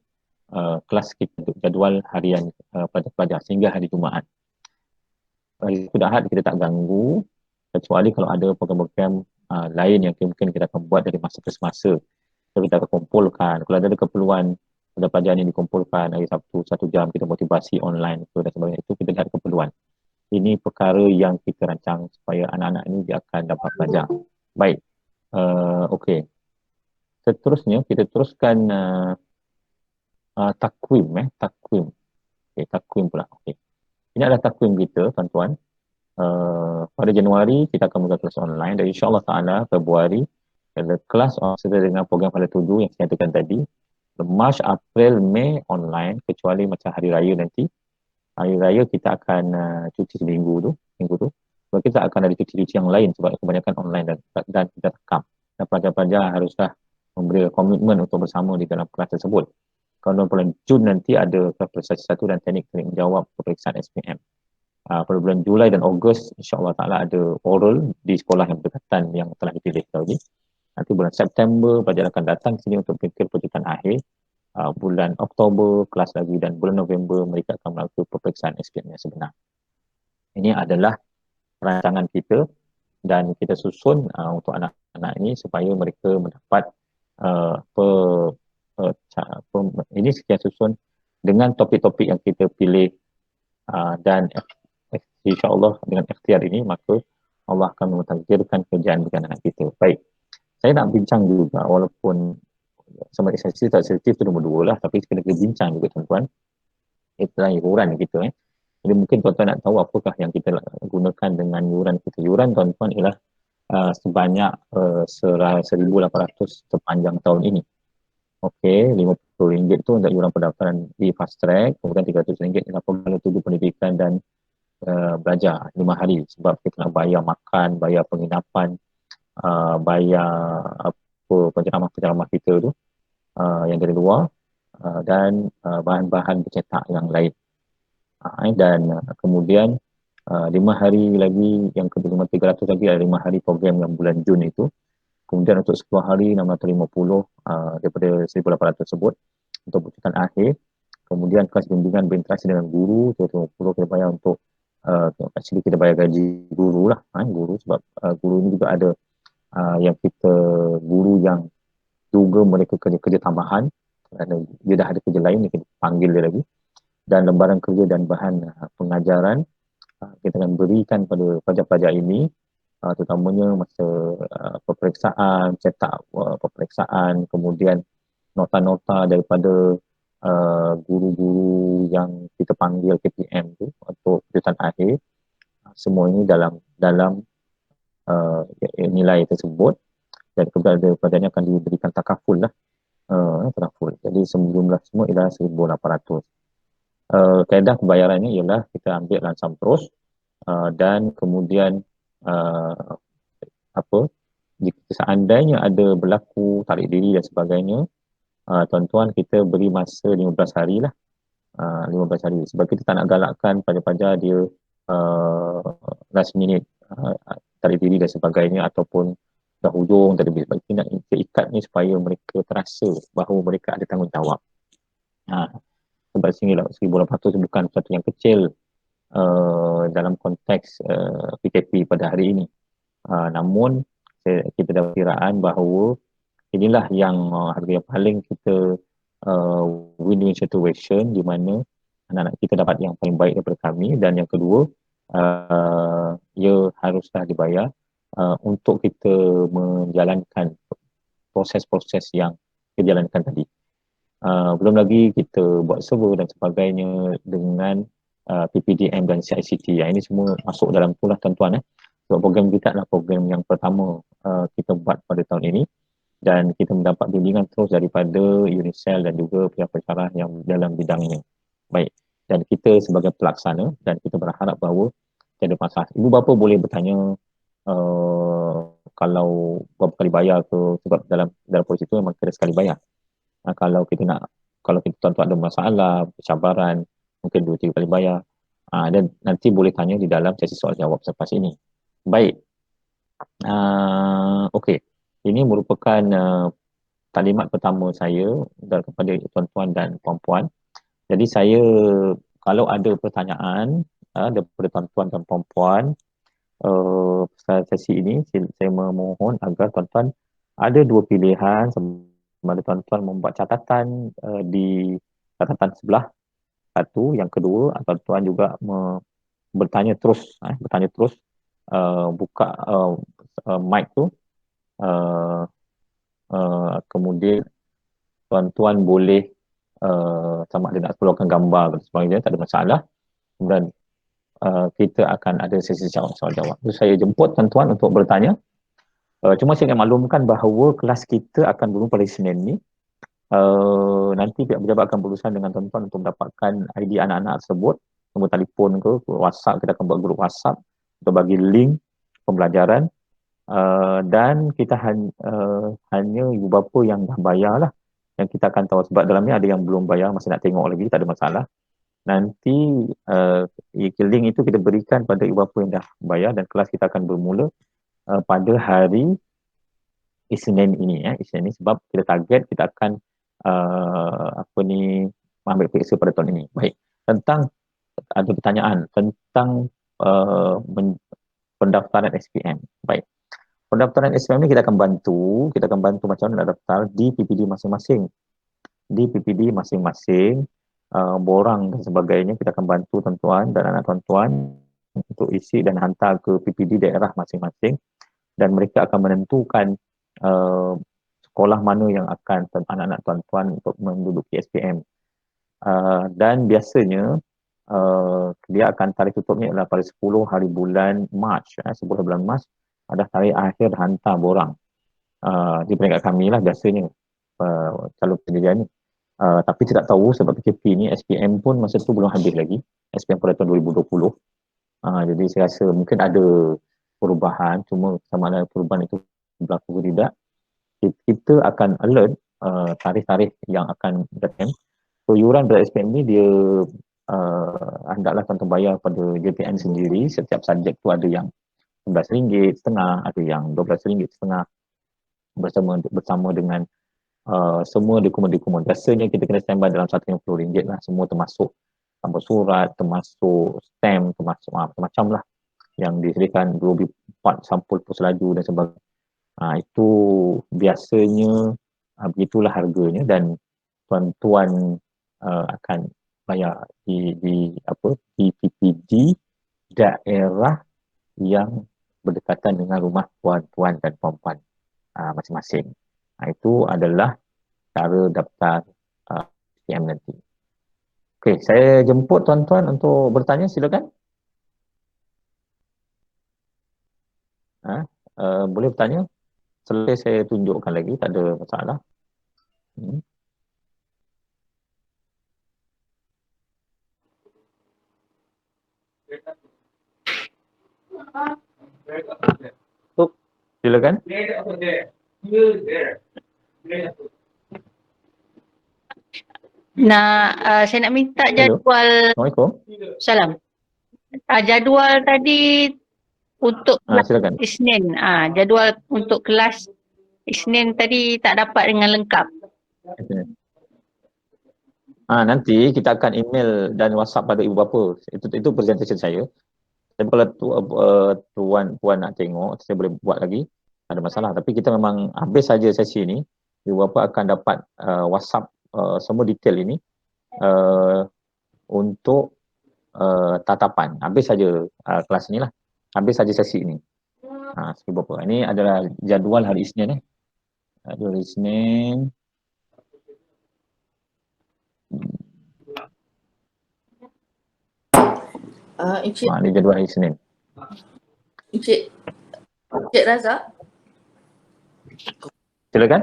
kelas kita untuk jadual harian pada pelajar sehingga hari Jumaat. Hari Sabtu dan Ahad kita tak ganggu, kecuali kalau ada program-program lain yang mungkin kita akan buat dari masa ke semasa. Kita akan kumpulkan. Kalau ada keperluan pada pelajar ini dikumpulkan hari Sabtu 1 jam kita motivasi online dan sebagainya, itu kita ada keperluan. Ini perkara yang kita rancang supaya anak-anak ini dia akan dapat belajar. Baik. Okey. Seterusnya kita teruskan takwim. Takwim. Okey, takwim pula. Okey. Ini adalah takwim kita, tuan-tuan. Pada Januari kita akan mula kelas online dan insya-Allah taala Februari kelas sesuai dengan program pada 7 yang saya katakan tadi. Mac, April, Mei online kecuali macam hari raya nanti. Hari raya kita akan cuti seminggu tu. Sebab kita akan ada cuti-cuti yang lain sebab kebanyakan online dan kita rekam. Dan pelajar-pelajar haruslah memberi komitmen untuk bersama di dalam kelas tersebut. Kalau bulan Jun nanti ada prestasi 1 dan teknik menjawab peperiksaan SPM. Pada bulan Julai dan Ogos insya-Allah taala ada oral di sekolah yang berdekatan yang telah dipilih tadi. Nanti bulan September pelajar akan datang ke sini untuk fikir kejutan akhir. Bulan Oktober kelas lagi dan bulan November mereka akan melakukan peperiksaan SPM yang sebenar. Ini adalah rancangan kita dan kita susun untuk anak-anak ini supaya mereka mendapat ini sekian susun dengan topik-topik yang kita pilih dan insya-Allah dengan ikhtiar ini maka Allah akan mentakdirkan kerjaan bagi anak kita. Baik. Saya nak bincang juga walaupun sama sensitif tak sensitif itu nombor 2 lah, tapi kita kena bincang juga tuan-tuan. Itulah iuran kita. Jadi mungkin tuan-tuan nak tahu apakah yang kita gunakan dengan iuran kita. Iuran tuan-tuan ialah sebanyak 1,800 sepanjang tahun ini. Okey, RM50 tu untuk iuran pendaftaran di fast track, kemudian RM300 ialah pengalaman tuju pendidikan dan belajar 5 hari sebab kita nak bayar makan, bayar penginapan, bayar apa penceramah-penceramah kita tu yang dari luar dan bahan-bahan bercetak yang lain. Dan kemudian 5 hari lagi yang kedua 300 lagi ada 5 hari program yang bulan Jun itu. Kemudian untuk 10 hari 650 daripada 1,800 tersebut untuk ujian akhir. Kemudian kelas bimbingan berinteraksi dengan guru 350 kita bayar untuk actually kita bayar gaji guru lah, guru sebab guru ini juga ada yang kita guru yang juga mereka kerja tambahan kerana dia dah ada kerja lain kita panggil dia lagi, dan lembaran kerja dan bahan pengajaran kita akan berikan pada pelajar-pelajar ini terutamanya masa peperiksaan, cetak peperiksaan, kemudian nota-nota daripada guru-guru yang kita panggil KPM tu untuk kejutan akhir. Semua ini dalam nilai tersebut dan kepadanya akan diberikan takaful lah. Takaful. Jadi jumlah semua ialah 1,800. Kaedah pembayarannya ialah kita ambil langsam terus dan kemudian jika seandainya ada berlaku tarik diri dan sebagainya, tuan-tuan kita beri masa 15 hari lah. 15 hari sebab kita tak nak galakkan pelajar-pelajar dia last minute tarik diri dan sebagainya ataupun dah hujung tadi, sebab kita nak ikat ni supaya mereka terasa bahawa mereka ada tanggungjawab. Sebab 1,800 bukan satu yang kecil dalam konteks PKP pada hari ini. Namun kita dah kiraan bahawa inilah yang harga yang paling kita win-win situation di mana anak-anak kita dapat yang paling baik daripada kami, dan yang kedua ia haruslah dibayar untuk kita menjalankan proses-proses yang kita jalankan tadi. Belum lagi kita buat server dan sebagainya dengan PPDM dan CICT. Ini semua masuk dalam tu lah tuan-tuan. Sebab program kita adalah program yang pertama kita buat pada tahun ini dan kita mendapat bimbingan terus daripada UNICEF dan juga pihak pensyarah yang dalam bidangnya. Baik. dan kita sebagai pelaksana, dan kita berharap bahawa tiada masalah. Ibu bapa boleh bertanya kalau berapa kali bayar ke, sebab dalam proses itu memang kena sekali bayar. Kalau kita tuan-tuan ada masalah, cabaran, mungkin 2-3 kali bayar. Dan nanti boleh tanya di dalam sesi soal jawab selepas ini. Baik. Okey. Ini merupakan talimat pertama saya kepada tuan-tuan dan puan-puan. Jadi saya, kalau ada pertanyaan daripada tuan-tuan dan puan-puan sesi ini, saya memohon agar tuan-tuan ada dua pilihan. Sama ada tuan-tuan membuat catatan di catatan sebelah satu, yang kedua tuan-tuan juga bertanya terus, buka mic tu, kemudian tuan-tuan boleh sama ada nak keluarkan gambar dan sebagainya, tak ada masalah. Kemudian kita akan ada sesi soal jawab. So, saya jemput tuan-tuan untuk bertanya. Cuma saya ingin maklumkan bahawa kelas kita akan bermula pada Isnin ni. Nanti pihak pejabat akan berurusan dengan tuan-tuan untuk mendapatkan ID anak-anak tersebut, nombor telefon ke WhatsApp. Kita akan buat grup WhatsApp untuk bagi link pembelajaran. Dan kita hanya ibu bapa yang dah bayar lah yang kita akan tahu, sebab dalam ni ada yang belum bayar, masih nak tengok lagi, tak ada masalah. Nanti link itu kita berikan pada ibu bapa yang dah bayar, dan kelas kita akan bermula pada hari Isnin ini, Isnin ini, sebab kita target kita akan mengambil periksa pada tahun ini. Baik, tentang ada pertanyaan tentang pendaftaran SPM. Baik, pendaftaran SPM ni kita akan bantu macam mana nak daftar di PPD masing-masing. Di PPD masing-masing, borang dan sebagainya, kita akan bantu tuan-tuan dan anak tuan-tuan untuk isi dan hantar ke PPD daerah masing-masing, dan mereka akan menentukan sekolah mana yang akan anak-anak tuan-tuan untuk menduduki SPM. Dan biasanya dia akan tarikh tutupnya adalah pada 10 hari bulan Mac, 10 bulan Mac ada tarikh akhir hantar borang di peringkat kami lah biasanya calon pendidikan ni. Tapi tidak tahu sebab PKP ni, SPM pun masa tu belum habis lagi, SPM pada tahun 2020. Jadi saya rasa mungkin ada perubahan, cuma sama ada perubahan itu berlaku ke tidak, kita akan alert tarikh-tarikh yang akan datang. So yuran dari SPM ni dia hendaklah tuan-tuan bayar pada JPN sendiri. Setiap subjek tu ada yang RM11.5, ada yang RM12.5 bersama dengan semua dokumen-dokumen. Biasanya kita kena standby dalam RM150 lah, semua termasuk sampul surat, termasuk stamp, termasuk macam-macam lah yang disediakan, 24 sampul pos laju dan sebagainya. Itu biasanya begitulah harganya, dan tuan-tuan akan bayar di PPD daerah yang berdekatan dengan rumah tuan-tuan dan puan-puan masing-masing. Itu adalah cara daftar SPM nanti. Okey, saya jemput tuan-tuan untuk bertanya, silakan. Boleh bertanya. Selesai saya tunjukkan lagi, tak ada masalah. Silakan. Saya nak minta jadual. Assalamualaikum. Salam. Jadual tadi untuk kelas silakan. Isnin. Jadual untuk kelas Isnin tadi tak dapat dengan lengkap. Nanti kita akan email dan WhatsApp pada ibu bapa. Itu presentation saya. Tapi kalau puan nak tengok, saya boleh buat lagi, tak ada masalah. Tapi kita memang habis saja sesi ini, ibu bapa akan dapat WhatsApp semua detail ini untuk tatapan. Habis saja kelas ni lah. Habis saja sesi ini. Ibu bapa. Ini adalah jadual hari Isnin. Jadual Isnin. Ini jadual hari Isnin. Encik Razak. Silakan.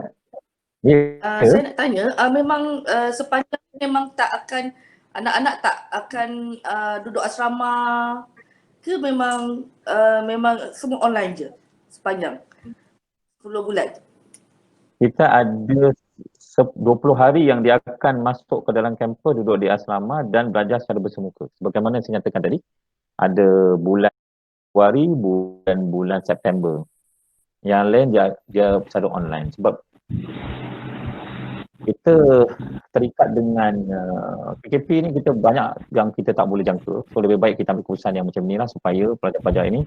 Saya nak tanya, memang sepanjang memang tak akan anak-anak tak akan duduk asrama ke memang memang semua online je sepanjang 10 bulan? Kita ada 20 hari yang dia akan masuk ke dalam kampus, duduk di asrama dan belajar secara bersemuka. Sebagaimana saya nyatakan tadi, ada bulan Februari, bulan September. Yang lain dia secara online. Sebab kita terikat dengan PKP ni, kita banyak yang kita tak boleh jangka. So lebih baik kita ambil keputusan yang macam ni lah supaya pelajar-pelajar ini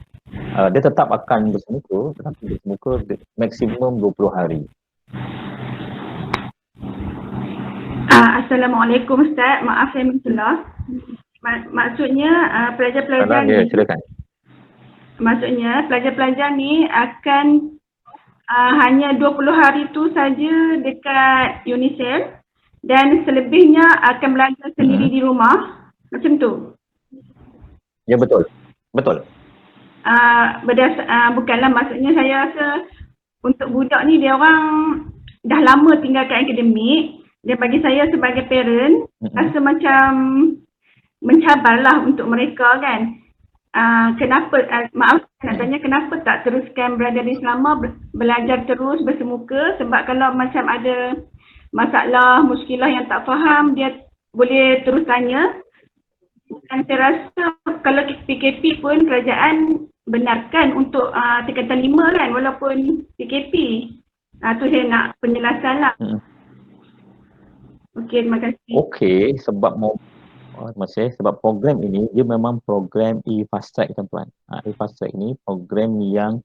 dia tetap akan bersemuka, tetapi bersemuka maksimum 20 hari. Assalamualaikum Ustaz, maaf saya mencelah. Maksudnya pelajar-pelajar Ya, ni, silakan. maksudnya pelajar-pelajar ni akan hanya 20 hari tu saja dekat UNICEF dan selebihnya akan belajar sendiri di rumah. Macam tu. Ya, betul. Betul. Bukanlah, maksudnya saya rasa untuk budak ni dia orang dah lama tinggalkan akademik. Dan bagi saya sebagai parent, rasa macam mencabarlah untuk mereka kan. Kenapa, maaf nak tanya, kenapa tak teruskan berada di selama belajar terus bersemuka? Sebab kalau macam ada masalah, muskilah yang tak faham, dia boleh terus tanya. Dan saya rasa kalau PKP pun kerajaan benarkan untuk tingkatan 5 kan, walaupun PKP. Tu saya nak penjelasan lah. Okey, terima kasih. Okey, sebab sebab program ini dia memang program e-fast track, tuan-tuan. E-fast track ni program yang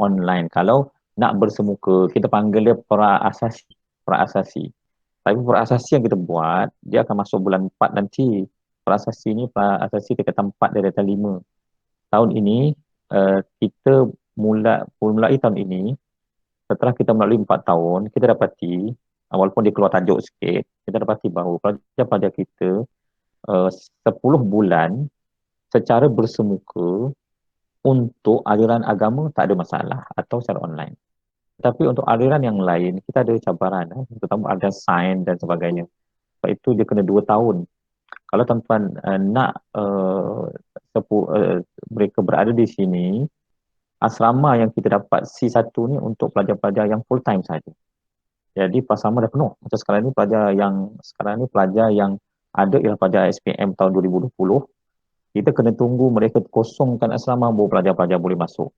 online. Kalau nak bersemuka, kita panggil dia praasasi. Tapi praasasi yang kita buat, dia akan masuk bulan 4 nanti. Praasasi ni praasasi tingkatan 4 dari tingkatan 5. Tahun ini kita mulai tahun ini, setelah kita melalui 4 tahun, kita dapati walaupun dia keluar tajuk sikit, kita dapati bahawa pelajar-pelajar kita 10 bulan secara bersemuka untuk aliran agama tak ada masalah atau secara online. Tapi untuk aliran yang lain, kita ada cabaran, terutama ada sains dan sebagainya. Sebab itu dia kena 2 tahun. Kalau tuan-tuan nak mereka berada di sini, asrama yang kita dapat C1 ni untuk pelajar-pelajar yang full time saja. Jadi asrama dah penuh. Macam sekarang ni pelajar yang ada ialah pelajar SPM tahun 2020. Kita kena tunggu mereka kosongkan asrama baru pelajar-pelajar boleh masuk.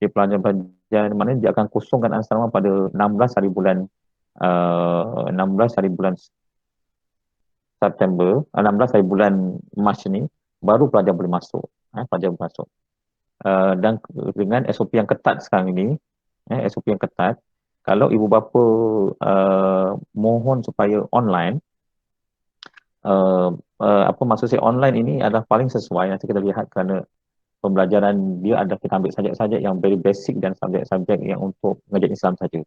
Dia pelajar-pelajar mana dia akan kosongkan asrama pada 16 hari bulan September, 16 hari bulan Mac ni baru pelajar boleh masuk. Dan dengan SOP yang ketat sekarang ini, SOP yang ketat, kalau ibu bapa mohon supaya online, maksud saya online ini adalah paling sesuai. Nanti kita lihat kerana pembelajaran dia ada, kita ambil subjek-subjek yang very basic dan subjek-subjek yang untuk mengajar Islam saja.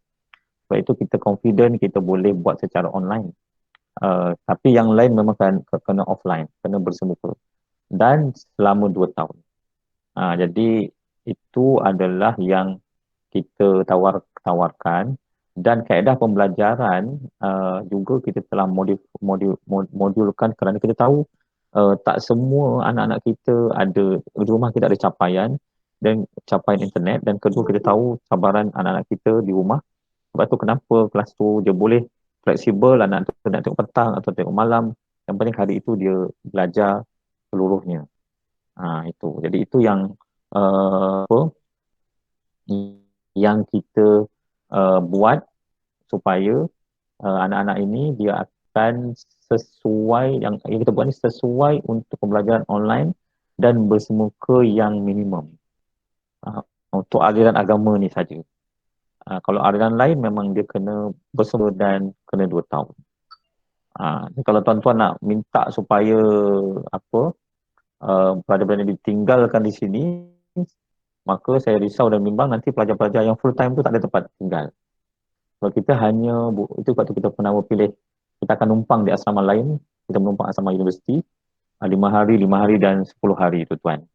Sebab itu kita confident kita boleh buat secara online. Tapi yang lain memang kena offline, kena bersemuka. Dan selama 2 tahun. Jadi itu adalah yang kita tawarkan, dan kaedah pembelajaran juga kita telah modulkan kerana kita tahu tak semua anak-anak kita ada di rumah, kita ada capaian internet, dan kedua kita tahu cabaran anak-anak kita di rumah. Sebab tu kenapa kelas tu dia boleh fleksibel, anak tu nak tengok petang atau tengok malam, yang penting hari itu dia belajar seluruhnya. Itu. Jadi itu yang yang kita buat supaya anak-anak ini dia akan sesuai, yang kita buat ni sesuai untuk pembelajaran online dan bersemuka yang minimum untuk aliran agama ni saja. Kalau aliran lain memang dia kena bersemuka dan kena 2 tahun. Kalau tuan-tuan nak minta supaya pelajar-pelajar ditinggalkan di sini, maka saya risau dan bimbang nanti pelajar-pelajar yang full time tu tak ada tempat tinggal. Kalau kita hanya, itu sebab tu kita pernah pilih, kita akan numpang di asrama lain, kita menumpang asrama universiti 5 hari dan 10 hari itu puan.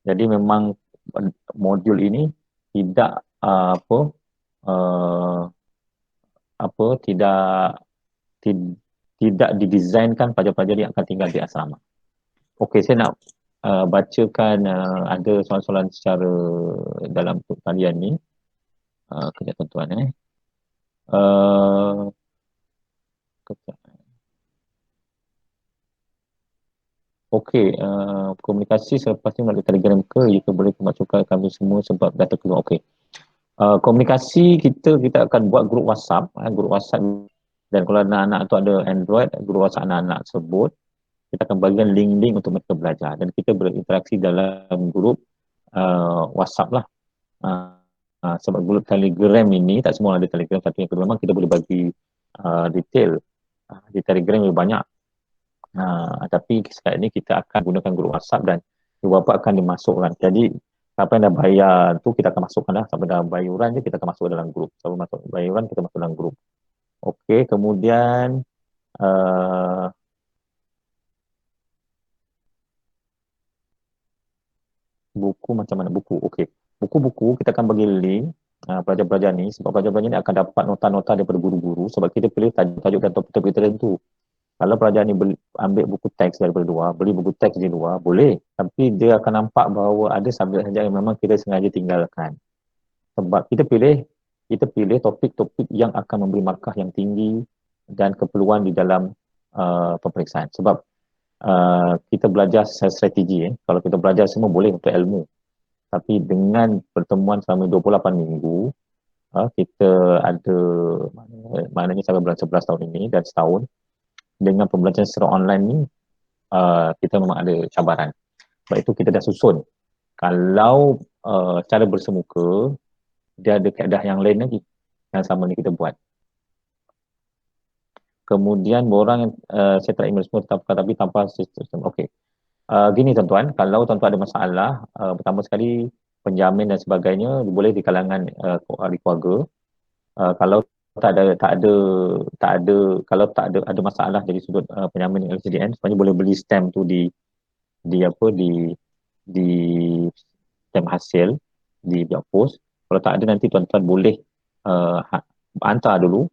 Jadi memang modul ini tidak tidak didesainkan pelajar-pelajar yang akan tinggal di asrama. Okey, saya nak bacakan ada soalan-soalan secara dalam talian ni. Kejap tuan-tuan kejap. Okey, komunikasi selepas ni melalui Telegram ke jika boleh masukkan kami semua sebab data keluar. Okey. Komunikasi kita akan buat grup WhatsApp, dan kalau anak-anak tu ada Android, grup WhatsApp anak-anak tersebut kita akan bagikan link-link untuk mereka belajar dan kita berinteraksi dalam grup WhatsApp lah. Sebab grup Telegram ini tak semua ada Telegram, tapi yang kedua memang kita boleh bagi detail di Telegram lebih banyak. Tapi sekarang ini kita akan gunakan grup WhatsApp dan ibu bapa akan dimasukkan. Jadi siapa yang dah bayar tu kita akan masukkan lah. Siapa dah bayuran je kita akan masuk dalam grup. Siapa masuk bayuran kita masuk dalam grup. Okey, kemudian buku macam mana buku? Okey. Buku-buku kita akan bagi link pelajar-pelajar ni sebab pelajar-pelajar ni akan dapat nota-nota daripada guru-guru sebab kita pilih tajuk dan topik-topik tertentu. Kalau pelajar ni ambil buku teks daripada luar, beli buku teks di luar, boleh. Tapi dia akan nampak bahawa ada subjek saja yang memang kita sengaja tinggalkan. Sebab kita pilih topik-topik yang akan memberi markah yang tinggi dan keperluan di dalam peperiksaan. Sebab kita belajar secara strategi. Kalau kita belajar semua boleh untuk ilmu. Tapi dengan pertemuan selama 28 minggu, kita ada, maknanya sampai bulan 11 tahun ini dan setahun, dengan pembelajaran secara online ni kita memang ada cabaran. Sebab itu kita dah susun kalau cara bersemuka dia ada kaedah yang lain lagi yang sama ni kita buat. Kemudian borang yang saya tak email semua tapi tanpa sistem. Okey. Gini tuan-tuan, kalau tuan-tuan ada masalah, pertama sekali penjamin dan sebagainya boleh di kalangan ahli keluarga. Kalau kalau tak ada masalah dari sudut penyamin LCDN, sebenarnya boleh beli stamp tu di stamp hasil di pihak pos. Kalau tak ada nanti tuan-tuan boleh hantar dulu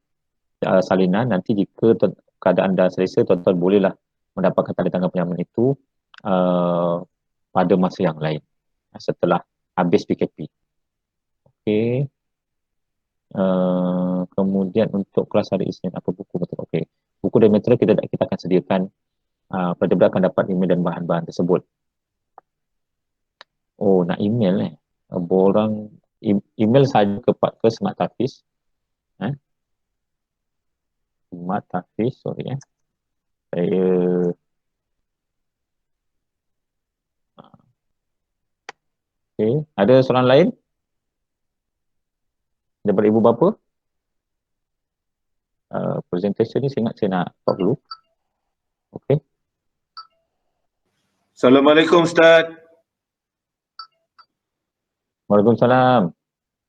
salinan, nanti jika keadaan dah selesai tuan-tuan bolehlah mendapatkan tanda tangan penyamin itu pada masa yang lain setelah habis PKP. Okey. Kemudian untuk kelas hari Isnin apa buku betul? Okey. Buku dan material kita akan sediakan, pelajar akan dapat email dan bahan-bahan tersebut. Oh, nak email borang email saja ke Smart Hafiz. Smart Hafiz, sorry saya okey, ada soalan lain daripada ibu bapa? Presentation ni saya ingat saya nak stop dulu. Okey. Assalamualaikum Ustaz. Waalaikumsalam.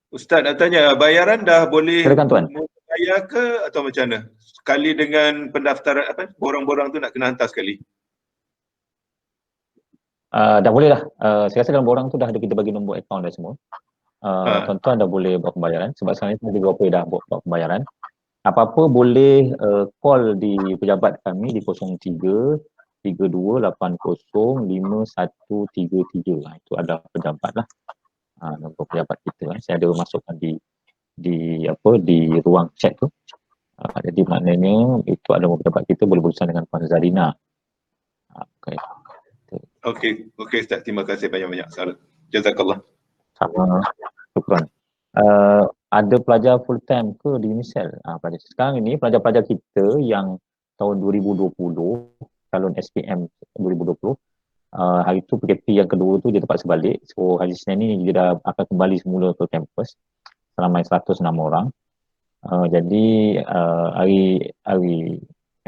Ustaz nak tanya, bayaran dah boleh Silakan tuan. bayar ke atau macam mana? Sekali dengan pendaftaran borang-borang tu nak kena hantar sekali? Dah boleh dah. Saya rasa dalam borang tu dah ada kita bagi nombor akaun dah semua. Tuan-tuan dah boleh buat pembayaran sebab sekarang ni beberapa dah buat pembayaran. Apa-apa boleh call di pejabat kami di 03 32 80 5133. Itu adalah pejabat lah. Nombor pejabat kita. Saya ada masukkan di ruang chat tu. Jadi maknanya itu ada nombor pejabat kita, boleh berurusan dengan Puan Zarina. Okey Ustaz, terima kasih banyak-banyak. Jazakallah. Sama. Syukran. Ada pelajar full time ke di UNICEF? Pelajar sekarang ini pelajar-pelajar kita yang tahun 2020 calon SPM 2020 hari tu PKP yang kedua tu dia terpaksa balik. So hari Senin ni dia dah akan kembali semula ke kampus selama 106 orang. Jadi hari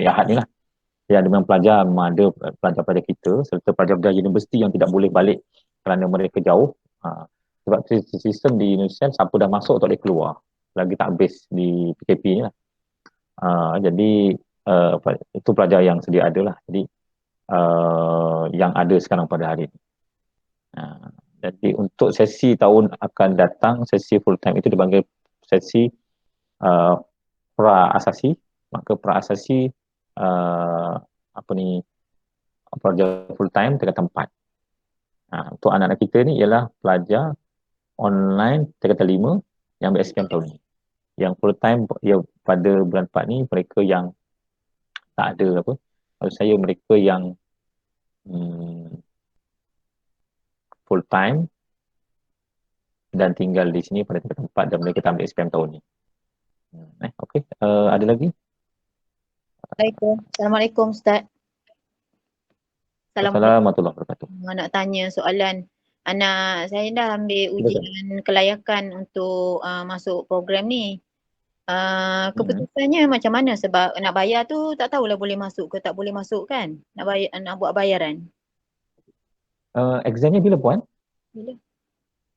Ahad ni lah dia ada memang pelajar, memang ada pelajar-pelajar kita serta pelajar-pelajar universiti yang tidak boleh balik kerana mereka jauh. Sebab sistem di Indonesia siapa dah masuk tak boleh keluar lagi tak habis di PKP ni lah. Jadi itu pelajar yang sedia ada lah. Jadi yang ada sekarang pada hari ini. Jadi untuk sesi tahun akan datang, sesi full time itu dipanggil sesi pra-asasi. Maka pra-asasi apa ni, pelajar full time tingkatan 4. Untuk anak-anak kita ni ialah pelajar online tingkatan 5 yang ambil SPM tahun ni. Yang full time ya, pada bulan 4 ni mereka yang tak ada apa, maksud saya mereka yang full time dan tinggal di sini pada tingkatan 4 dan mereka tak ambil SPM tahun ni. Okey, ada lagi? Assalamualaikum Ustaz. Assalamualaikum warahmatullahi wabarakatuh. Nak tanya soalan. Anak saya dah ambil ujian kelayakan untuk masuk program ni. Keputusannya macam mana, sebab nak bayar tu tak tahulah boleh masuk ke tak boleh masuk kan? Nak buat bayaran. Examnya bila puan? Bila?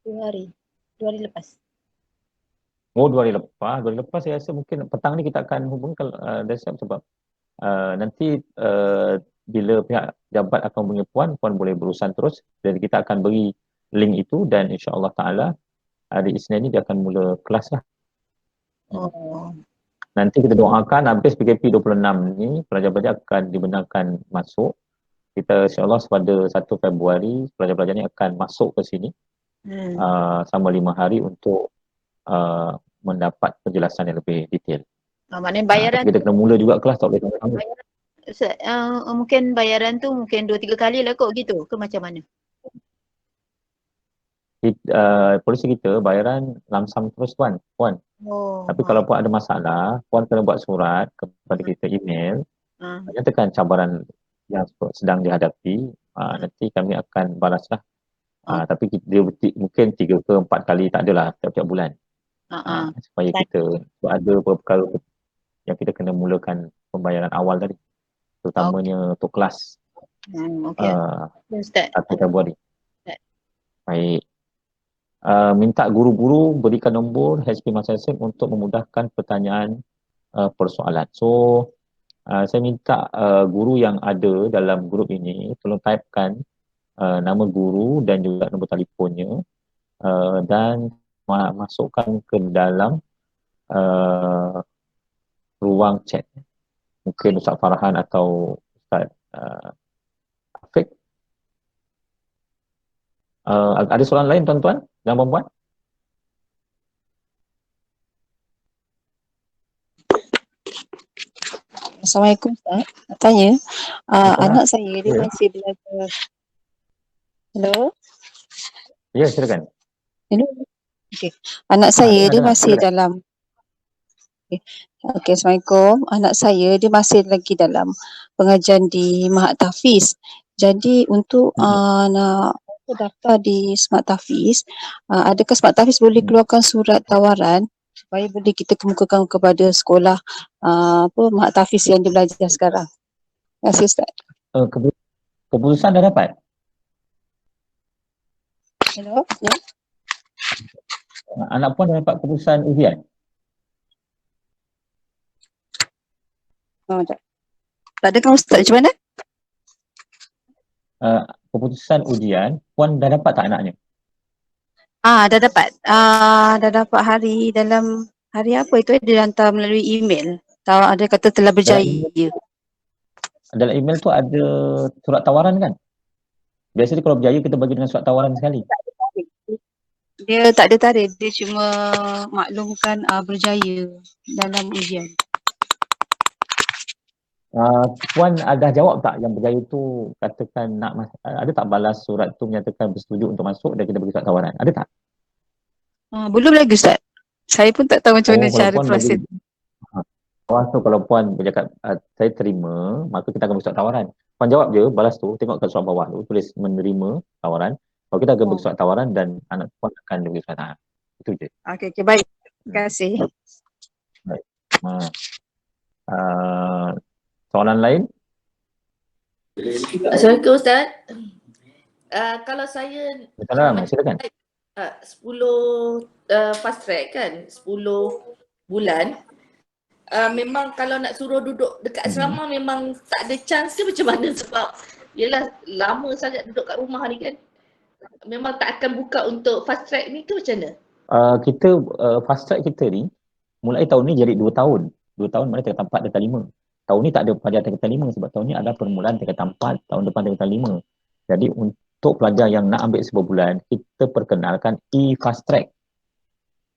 2 hari. 2 hari lepas. Oh, 2 hari lepas. 2 hari lepas saya rasa mungkin petang ni kita akan hubungkan sebab nanti bila pihak jabat akan hubungi puan boleh berurusan terus dan kita akan beri link itu dan insya-Allah taala hari Isnin ni dia akan mula kelas lah. Nanti kita doakan habis PKP 26 ni pelajar-pelajar akan dibenarkan masuk. Kita insya-Allah pada 1 Februari pelajar-pelajar ni akan masuk ke sini selama 5 hari untuk mendapat penjelasan yang lebih detail. Maknanya bayaran kita kena mula juga kelas tak boleh tunggu. Mungkin bayaran tu mungkin 2-3 kali lah kot gitu ke macam mana? Polisi kita bayaran lamsam terus puan. Tapi kalau puan ada masalah, puan kena buat surat kepada kita, email, nyatakan cabaran yang sedang dihadapi, nanti kami akan balaslah. Tapi dia mungkin 3 ke 4 kali, tak adalah tiap-tiap bulan. Supaya kita ada beberapa perkara yang kita kena mulakan pembayaran awal tadi. Terutamanya untuk kelas 1 Februari. Baik. Minta guru-guru berikan nombor HP masing-masing untuk memudahkan pertanyaan persoalan. So, saya minta guru yang ada dalam grup ini tolong typekan nama guru dan juga nombor telefonnya dan masukkan ke dalam ruang chat. Mungkin Ustaz Farhan atau Ustaz Afiq. Ada soalan lain tuan-tuan dan puan-puan? Assalamualaikum Ustaz. Nak tanya, anak saya dia masih belajar. Hello? Ya, silakan. Hello? Okey. Anak saya dia masih dalam Okey, Assalamualaikum. Anak saya dia masih lagi dalam pengajian di Mahat Tahfiz. Jadi untuk nak daftar di Smart Tahfiz, adakah Smart Tahfiz boleh keluarkan surat tawaran supaya boleh kita kemukakan kepada sekolah Mahat Tahfiz yang dia belajar sekarang? Terima kasih Ustaz. Keputusan dah dapat? Hello? Ya? Anak puan dah dapat keputusan ujian? Tak ada kan Ustaz, macam mana? Keputusan ujian, puan dah dapat tak anaknya? Dah dapat. Dah dapat dalam hari apa itu dia hantar melalui email. Ada kata telah berjaya. Dalam email tu ada surat tawaran kan? Biasanya kalau berjaya kita bagi dengan surat tawaran sekali. Dia tak ada tarikh, dia cuma maklumkan berjaya dalam ujian. Puan ada jawab tak yang berjaya tu, katakan ada tak balas surat tu menyatakan bersetuju untuk masuk dan kita bagi surat tawaran? Ada tak? Belum lagi Ustaz. Saya pun tak tahu macam mana cara proses. So kalau puan bercakap saya terima, maka kita akan bagi surat tawaran. Puan jawab je, balas tu, tengok kat surat bawah tu tulis menerima tawaran. Kalau kita akan bagi surat tawaran dan anak puan akan bagi surat tawaran. Itu je. Okey, baik. Terima kasih. Baik. Soalan lain? Assalamualaikum Ustaz. Kalau saya silakan. 10 fast track kan, 10 bulan, memang kalau nak suruh duduk dekat asrama memang tak ada chance ke macam mana, sebab yelah lama sangat duduk kat rumah ni kan. Memang tak akan buka untuk fast track ni ke macam mana? Kita fast track kita ni mulai tahun ni jadi 2 tahun. 2 tahun mana tingkatan 4 dan 5. Tahun ni tak ada pelajar tingkatan 5 sebab tahun ni ada permulaan tingkatan 4, tahun depan tingkatan 5. Jadi untuk pelajar yang nak ambil sebuah bulan, kita perkenalkan e-fast track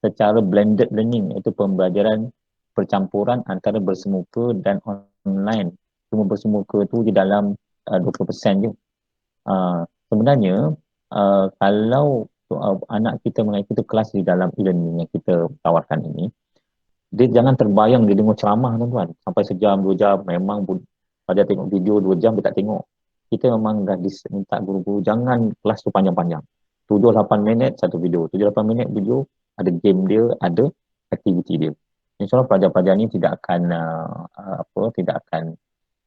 secara blended learning, iaitu pembelajaran percampuran antara bersemuka dan online. Cuma bersemuka tu di dalam 20% je. Sebenarnya kalau anak kita mengikuti kelas di dalam e-learning yang kita tawarkan ini, dia jangan terbayang dia dengar ceramah tuan-tuan sampai sejam, 2 jam. Memang pada tengok video 2 jam dia tak tengok. Kita memang dah minta guru-guru jangan kelas tu panjang-panjang. 7-8 minit satu video, 7-8 minit video, ada game dia, ada aktiviti dia. InsyaAllah pelajar-pelajar ni tidak akan tidak akan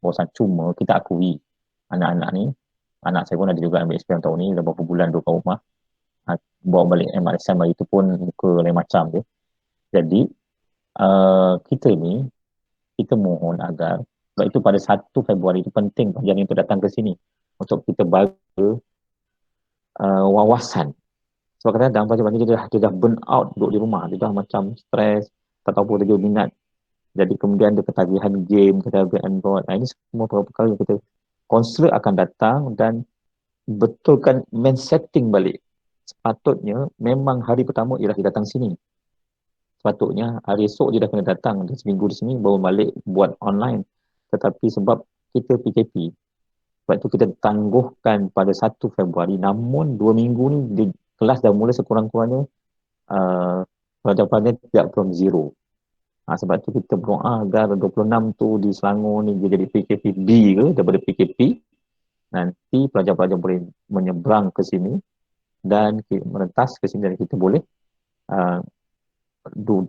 bosan. Cuma kita akui anak-anak ni, anak saya pun ada juga ambil SPM tahun ni, dah berapa bulan duduk kat rumah, bawa balik MRSM hari tu pun muka lain macam dia. Jadi kita mohon agar, sebab itu pada 1 Februari itu penting pelajar ni untuk datang ke sini untuk kita bagi wawasan. Sebab kadang-kadang pelajar-pelajar dia dah burn out duduk di rumah, dia dah macam stres, tak tahu apa dia minat. Jadi kemudian dia ketagihan game, ketagihan Android. Ini semua perkara yang kita konselor akan datang dan betulkan main setting balik. Sepatutnya memang hari pertama ialah dia datang sini. Sepatutnya hari esok dia dah kena datang, dia seminggu di sini baru balik buat online. Tetapi sebab kita PKP, sebab itu kita tangguhkan pada 1 Februari. Namun 2 minggu ni kelas dah mula sekurang-kurangnya pelajar-pelajar tidak from zero. Sebab tu kita berdoa agar 26 tu di Selangor ni dia jadi PKP B ke daripada PKP. Nanti pelajar-pelajar boleh menyeberang ke sini dan merentas ke sini dan kita boleh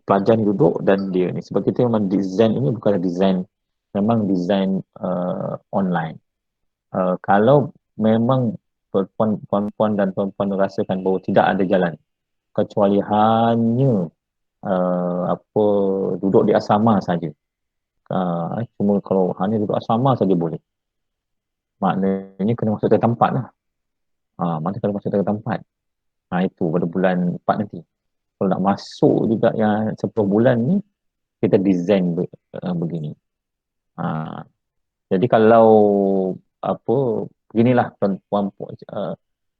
pelajar ni duduk dan dia ni. Sebab kita memang design ini bukanlah design, memang design online. Kalau memang puan-puan dan tuan-puan rasakan bahawa tidak ada jalan kecuali hanya duduk di asrama saja. Cuma kalau hanya duduk asrama saja boleh. Maknanya kena masuk ke tempat lah. Mana kalau masuk ke tempat? Itu pada bulan 4 nanti. Kalau nak masuk juga yang 10 bulan ni, kita design begini. Jadi kalau beginilah tuan-puan,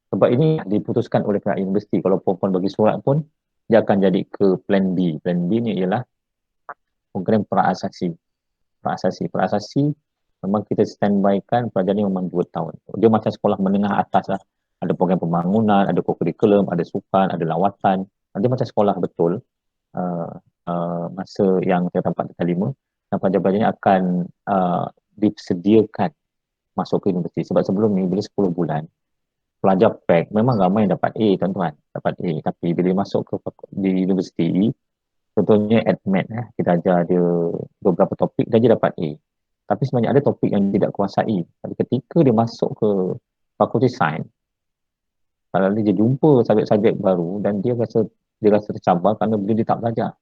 sebab ini diputuskan oleh pihak universiti. Kalau puan-puan bagi surat pun, dia akan jadi ke plan B. Plan B ni ialah program praasasi. Praasasi memang kita standby kan pelajar ni memang 2 tahun. Dia macam sekolah menengah atas lah. Ada program pembangunan, ada kurikulum, ada sukan, ada lawatan. Dia macam sekolah betul. Masa yang saya tempat tingkatan 5, dan pelajar-pelajar ni akan disediakan masuk ke universiti. Sebab sebelum ni bila 10 bulan, pelajar PEK memang ramai yang dapat A tuan-tuan, dapat A. Tapi bila masuk di universiti, contohnya AdMed, kita ajar dia beberapa topik dan dia dapat A. Tapi sebenarnya ada topik yang tidak kuasai. Tapi ketika dia masuk ke fakulti sains, kalau dia jumpa subjek-subjek baru dan dia rasa tercabar kerana dia tak belajar.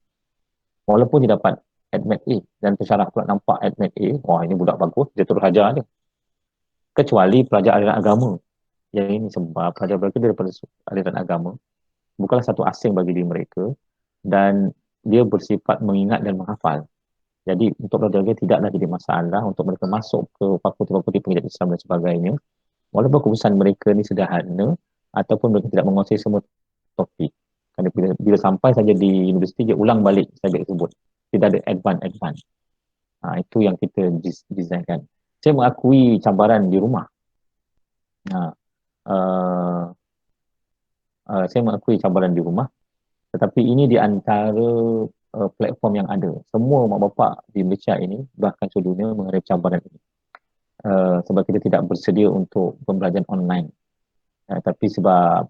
Walaupun dia dapat AdMed A dan tersyarah pula nampak AdMed A, wah ini budak bagus, dia terus ajar dia. Kecuali pelajar aliran agama. Yang ini sebab pelajar mereka daripada aliran agama bukanlah satu asing bagi diri mereka dan dia bersifat mengingat dan menghafal. Jadi untuk pelajar tidaklah jadi masalah untuk mereka masuk ke fakulti-fakulti pengajian Islam dan sebagainya. Walaupun keputusan mereka ni sederhana ataupun mereka tidak menguasai semua topik. Kerana bila sampai saja di universiti dia ulang balik subjek tersebut. Tidak ada advance. Itu yang kita desainkan. Saya mengakui cabaran di rumah. Saya mengakui cabaran di rumah, tetapi ini di antara platform yang ada. Semua mak bapak di Malaysia ini, bahkan seluruh dunia menghadapi cabaran ini. Sebab kita tidak bersedia untuk pembelajaran online. Tapi sebab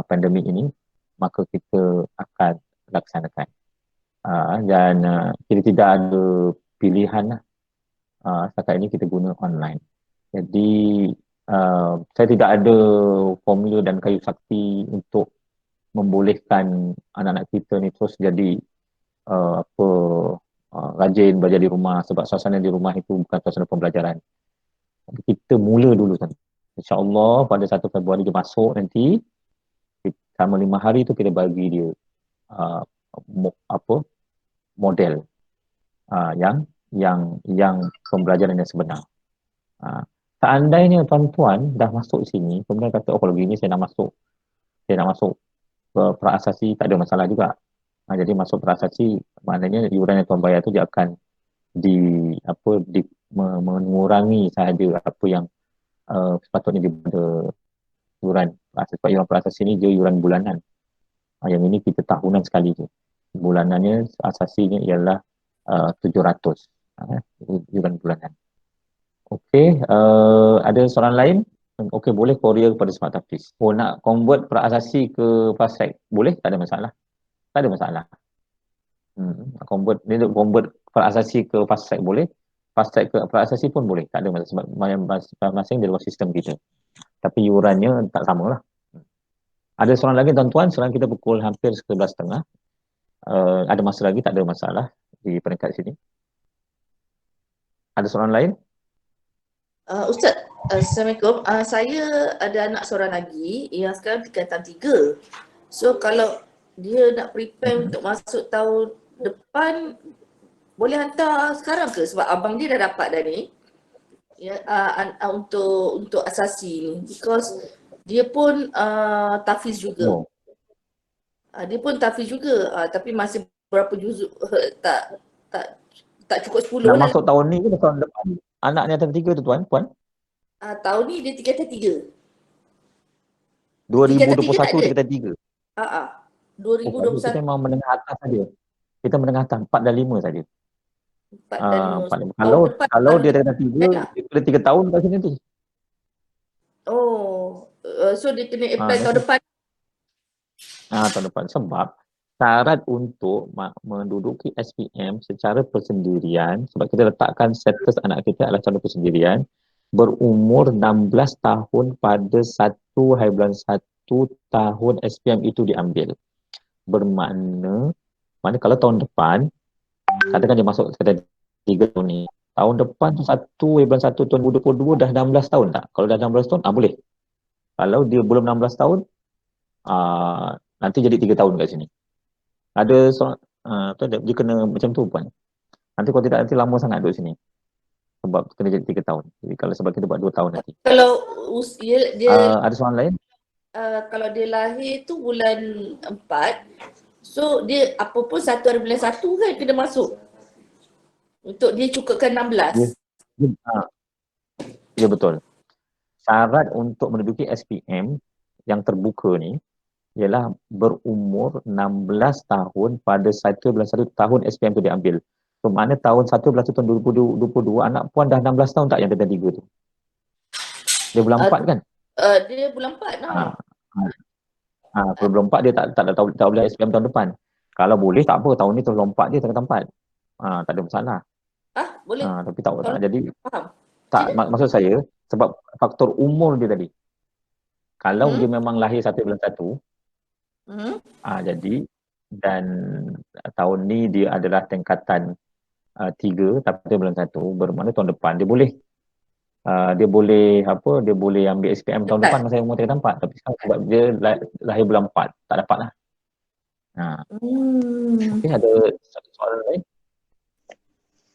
pandemik ini, maka kita akan laksanakan. Dan kita tidak ada pilihan lah. Setakat ini kita guna online. Jadi saya tidak ada formula dan kayu sakti untuk membolehkan anak-anak kita ni terus jadi rajin belajar di rumah, sebab suasana di rumah itu bukan suasana pembelajaran. Kita mula dulu kan. InsyaAllah pada 1 Februari dia masuk nanti, selama 5 hari tu kita bagi dia model yang yang pembelajaran yang sebenar. Seandainya tuan-tuan dah masuk sini, kemudian kata, oh kalau gini saya nak masuk ke praasasi, tak ada masalah juga. Jadi masuk praasasi, maknanya iuran yang tuan bayar tu dia akan mengurangi sahaja apa yang sepatutnya daripada iuran praasasi. Sebab iuran praasasi ni dia iuran bulanan. Yang ini kita tahunan sekali je. Bulanannya asasinya ialah 700. Iuran bulanan. Okey, ada soalan lain? Okey, boleh Korea kepada Smart Hafiz. Oh, nak convert praasasi ke fast track? Boleh, tak ada masalah. Tak ada masalah. Convert praasasi ke fast track boleh. Fast track ke praasasi pun boleh. Tak ada masalah sebab masing-masing di luar sistem kita. Tapi iurannya tak sama lah. Ada soalan lagi tuan-tuan? Sekarang kita pukul hampir 11.30. Ada masa lagi, tak ada masalah di peringkat sini. Ada soalan lain? Ustaz, Assalamualaikum. Saya ada anak seorang lagi yang sekarang tingkatan 3. So kalau dia nak prepare untuk masuk tahun depan, boleh hantar sekarang ke? Sebab abang dia dah dapat dah ni. Ya, untuk asasi ni. Because dia pun tafiz juga. Dia pun tafiz juga. Tapi masih berapa juzuk tak cukup 10 nak lah. Masuk tahun ni ke tahun depan? Anaknya tingkatan 3 tu tuan, puan? Tahun ni dia tingkatan 3. 2021 tingkatan 3. 2021. Kita memang menengah atas saja. Kita menengah atas 4 dan 5 saja. 4 dan 5. Kalau dia tingkatan 3, dia kena 3 tahun kat sini tu. So dia kena apply tahun depan. Tahun depan. Sebab syarat untuk menduduki SPM secara persendirian, sebab kita letakkan status anak kita adalah calon persendirian, berumur 16 tahun pada 1/1 tahun SPM itu diambil. Bermakna kalau tahun depan, katakan dia masuk sekitar 3 tahun ni, tahun depan tu 1/1 tahun 2022 dah 16 tahun tak? Kalau dah 16 tahun, boleh. Kalau dia belum 16 tahun, nanti jadi 3 tahun kat sini. Ada soal, dia kena macam tu puan. Nanti kalau tidak, nanti lama sangat duduk sini. Sebab kena jadi 3 tahun. Jadi kalau sebab kita buat 2 tahun nanti. Kalau usia dia ada soalan lain? Kalau dia lahir tu bulan 4, so dia apa pun 1 hari bulan 1 kan kena masuk. Untuk dia cukupkan 16. Ya betul. Syarat untuk menduduki SPM yang terbuka ni ialah berumur 16 tahun pada 1/1 tahun SPM tu diambil. Bermakna tahun 1/1 tahun 2022 anak puan dah 16 tahun tak yang tingkatan 3 tu? Dia bulan 4 kan? Dia bulan 4 bulan 4 dia tak boleh SPM tahun depan. Kalau boleh tak apa, tahun ni tahun 4 dia tingkatan 4. Tak ada masalah. Boleh. Tapi tak jadi. Faham. Maksud saya sebab faktor umur dia tadi. Kalau dia memang lahir 1/1, jadi dan tahun ni dia adalah tingkatan 3 tapi dia bulan 1, bermakna tahun depan dia boleh ambil SPM tahun depan masa umur tingkatan 4, tapi sekarang sebab dia lahir bulan 4 tak dapat lah. Okey, ada soalan lain?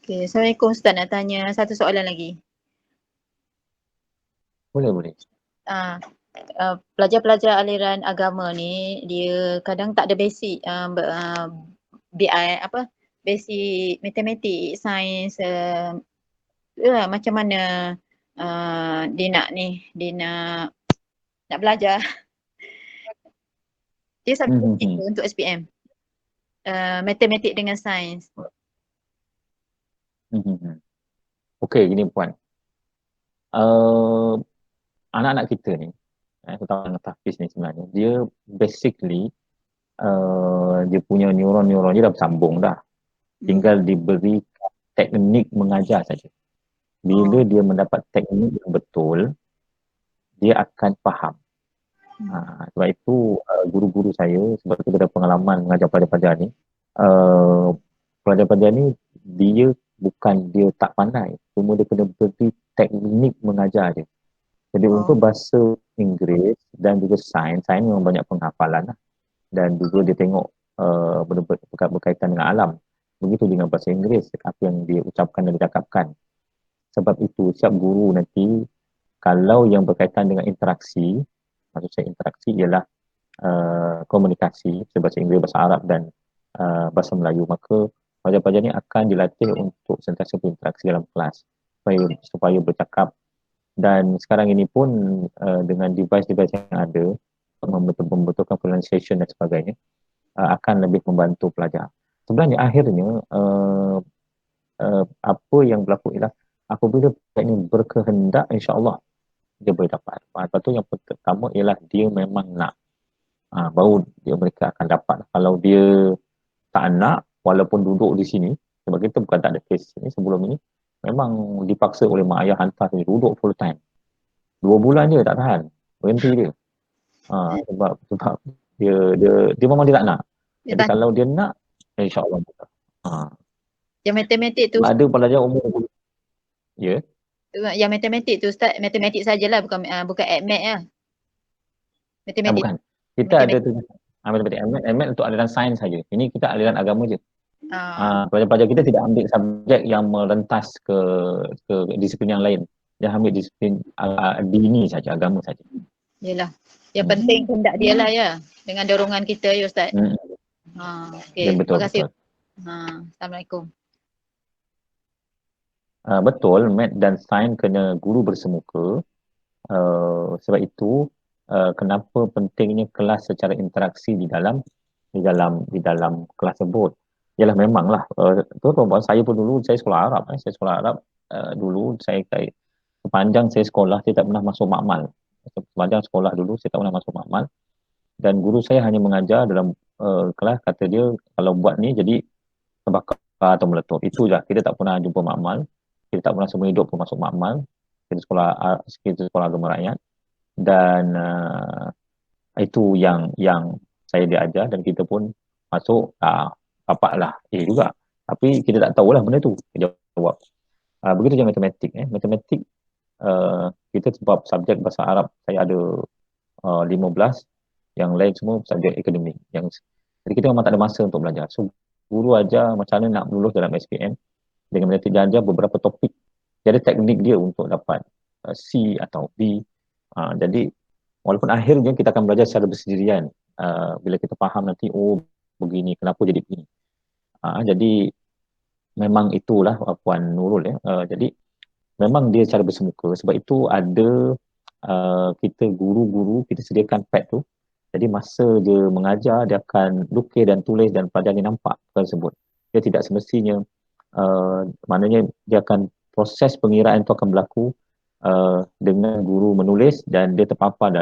Okey, Assalamualaikum Ustaz, nak tanya satu soalan lagi. Boleh. Pelajar-pelajar aliran agama ni dia kadang tak ada basic basic matematik, sains, macam mana dia nak belajar. Dia subjek untuk SPM. Matematik dengan sains. Okey, gini puan. Anak-anak kita ni, terutama anak tahfiz ni sebenarnya, dia basically dia punya neuron dia dah bersambung dah. Tinggal diberi teknik mengajar saja. Bila dia mendapat teknik yang betul, dia akan faham. Sebab itu guru-guru saya, sebab kita ada pengalaman mengajar pelajar-pelajar ni, pelajar-pelajar ni dia tak pandai, cuma dia kena beri teknik mengajar dia. Jadi untuk bahasa Inggeris dan juga sains memang banyak penghafalan lah. Dan juga dia tengok benda berkaitan dengan alam. Begitu dengan bahasa Inggeris, apa yang dia ucapkan dan dicakapkan. Sebab itu, setiap guru nanti, kalau yang berkaitan dengan interaksi, maksud saya interaksi ialah komunikasi, bahasa Inggeris, bahasa Arab dan bahasa Melayu, maka pelajar-pelajar ni akan dilatih untuk sentiasa berinteraksi dalam kelas supaya bercakap. Dan sekarang ini pun dengan device-device yang ada, membetulkan pronunciation dan sebagainya, akan lebih membantu pelajar. Sebenarnya akhirnya apa yang berlaku ialah apabila pelajar ini berkehendak, insya-Allah dia boleh dapat. Lepas tu yang pertama ialah dia memang nak, baru mereka akan dapat. Kalau dia tak nak, walaupun duduk di sini, sebab kita bukan tak ada kes ni sebelum ini, memang dipaksa oleh mak ayah hantar sini, duduk full time. 2 bulan je tak tahan, berhenti dia. Sebab dia memang dia tak nak. Jadi kalau dia nak, insya-Allah betul. Yang matematik tu, Ada pelajar umur, ya. Yang matematik tu Ustaz, matematik sajalah, bukan AdMed lah. Matematik. Bukan. Kita ada tu matematik, AdMed untuk aliran sains saja. Ini kita aliran agama je. Pelajar-pelajar kita tidak ambil subjek yang merentas ke disiplin yang lain. Dia ambil disiplin dini saja, agama saja. Yalah. Yang penting kehendak dia lah ya. Dengan dorongan kita ya Ustaz. Okey. Betul, Terima kasih. betul. Assalamualaikum. Betul, math dan sains kena guru bersemuka. Sebab itu kenapa pentingnya kelas secara interaksi di dalam kelas tersebut. Ialah memanglah saya pun dulu saya sekolah Arab, saya sekolah Arab dulu saya sepanjang saya sekolah saya tak pernah masuk makmal. Sepanjang sekolah dulu saya tak pernah masuk makmal, dan guru saya hanya mengajar dalam kelas, kata dia kalau buat ni jadi terbakar atau meletup. Itu je, kita tak pernah jumpa makmal, kita tak pernah seumur hidup pun masuk makmal. Kita sekolah agama rakyat, dan itu yang saya diajar, dan kita pun masuk dapat lah juga, tapi kita tak tahulah benda tu. Dia jawab. Begitu je matematik. Matematik kita sebab subjek bahasa Arab saya ada 15, yang lain semua subjek akademik. Jadi kita memang tak ada masa untuk belajar. So guru ajar macam mana nak lulus dalam SPM dengan matematik, dia ajar beberapa topik. Dia ada teknik dia untuk dapat C atau B. Jadi walaupun akhirnya kita akan belajar secara bersendirian, bila kita faham nanti begini, kenapa jadi begini. Jadi memang itulah Puan Nurul ya. Jadi memang dia secara bersemuka. Sebab itu ada kita guru-guru, kita sediakan pad tu. Jadi masa dia mengajar, dia akan lukis dan tulis dan pelajar ni nampak tersebut. Dia tidak semestinya, maknanya dia akan proses pengiraan itu akan berlaku dengan guru menulis dan dia terpapar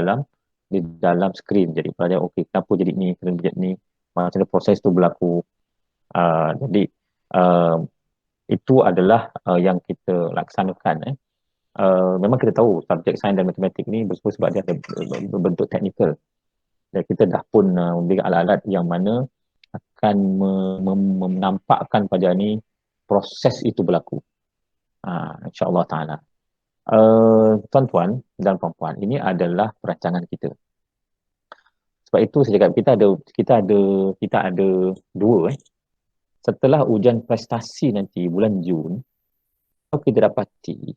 di dalam skrin. Jadi pelajar okey, kenapa jadi ni, kenapa jadi ni, macam mana proses tu berlaku. Jadi itu adalah yang kita laksanakan. Memang kita tahu subjek sains dan matematik ni bersebut sebab dia ada berbentuk teknikal, dan kita dah pun memberikan alat-alat yang mana akan menampakkan pada ni proses itu berlaku, insya-Allah ta'ala. Tuan-tuan dan puan-puan, ini adalah perancangan kita. Sebab itu saya cakap kita ada dua. Setelah ujian prestasi nanti bulan Jun, kalau kita dapati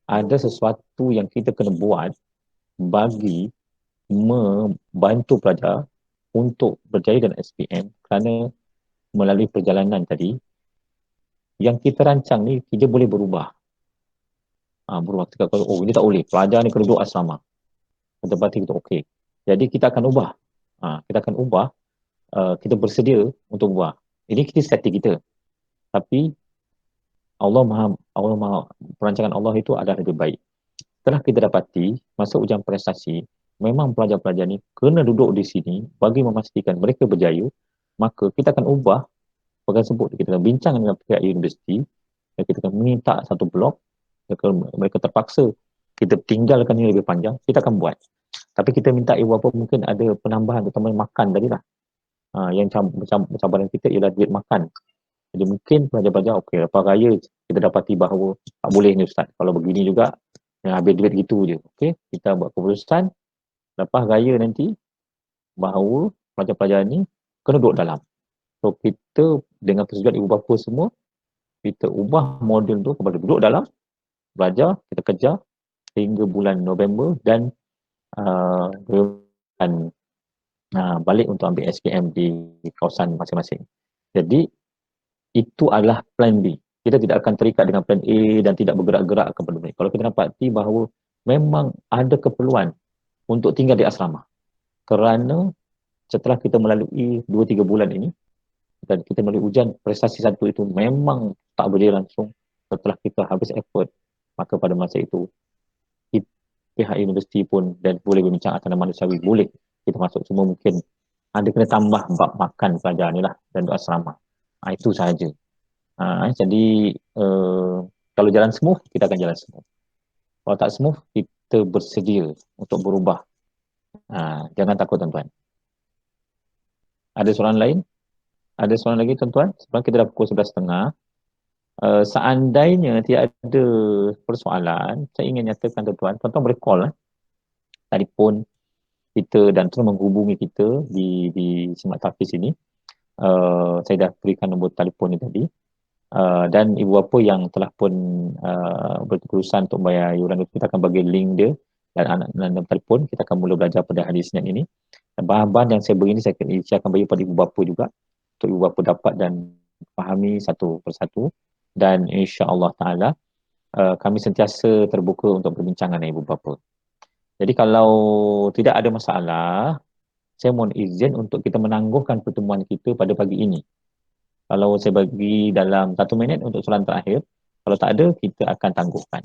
ada sesuatu yang kita kena buat bagi membantu pelajar untuk berjaya dalam SPM, kerana melalui perjalanan tadi yang kita rancang ni kita boleh berubah. Berubah. Kita kata, ini tak boleh, pelajar ni kena duduk asrama. Kita berarti kita okey. Jadi kita akan ubah. Kita bersedia untuk ubah. Ini kita strategi kita. Tapi Allah Maha, perancangan Allah itu adalah lebih baik. Setelah kita dapati masa ujian prestasi, memang pelajar-pelajar ni kena duduk di sini bagi memastikan mereka berjaya, maka kita akan ubah perkara tersebut. Kita akan bincang dengan pihak universiti, dan kita akan minta satu blok. Mereka terpaksa kita tinggalkan ini lebih panjang, kita akan buat. Tapi kita minta apa mungkin ada penambahan, terutama makan tadi lah. Yang cabaran kita ialah duit makan. Jadi mungkin pelajar-pelajar okey, lepas raya kita dapati bahawa tak boleh ni Ustaz, kalau begini juga yang habis duit gitu je. Okey, kita buat keputusan lepas raya nanti bahawa pelajar-pelajar ni kena duduk dalam. So kita dengan persetujuan ibu bapa semua, kita ubah modul tu kepada duduk dalam, belajar, kita kejar hingga bulan November dan dan balik untuk ambil SPM di kawasan masing-masing. Jadi itu adalah plan B. Kita tidak akan terikat dengan plan A dan tidak bergerak-gerak kepada mereka. Kalau kita dapati bahawa memang ada keperluan untuk tinggal di asrama, kerana setelah kita melalui 2-3 bulan ini dan kita melalui ujian prestasi satu itu memang tak boleh langsung, setelah kita habis effort, maka pada masa itu pihak universiti pun dan boleh berbincang atas nama manusiawi, boleh kita masuk, semua mungkin ada kena tambah bab makan pelajar ni lah dan asrama. Itu sahaja. Jadi kalau jalan smooth, kita akan jalan smooth. Kalau tak smooth, kita bersedia untuk berubah. Jangan takut tuan-tuan. Ada soalan lain? Ada soalan lagi tuan-tuan? Sebelum kita dah pukul 11.30. Seandainya tiada persoalan, saya ingin nyatakan tuan-tuan boleh call telefon kita dan terus menghubungi kita di Semak Tahfiz ini. Saya dah berikan nombor telefon ni tadi. Dan ibu bapa yang telah pun berkeputusan untuk bayar yuran itu, kita akan bagi link dia dan nombor telefon. Kita akan mula belajar pada hari Isnin ini. Bahan-bahan yang saya beri ini saya akan bagi pada ibu bapa juga, untuk ibu bapa dapat dan fahami satu persatu. Dan insya-Allah taala kami sentiasa terbuka untuk berbincangan dengan ibu bapa. Jadi kalau tidak ada masalah, saya mohon izin untuk kita menangguhkan pertemuan kita pada pagi ini. Kalau saya bagi dalam 1 minit untuk soalan terakhir, kalau tak ada, kita akan tangguhkan.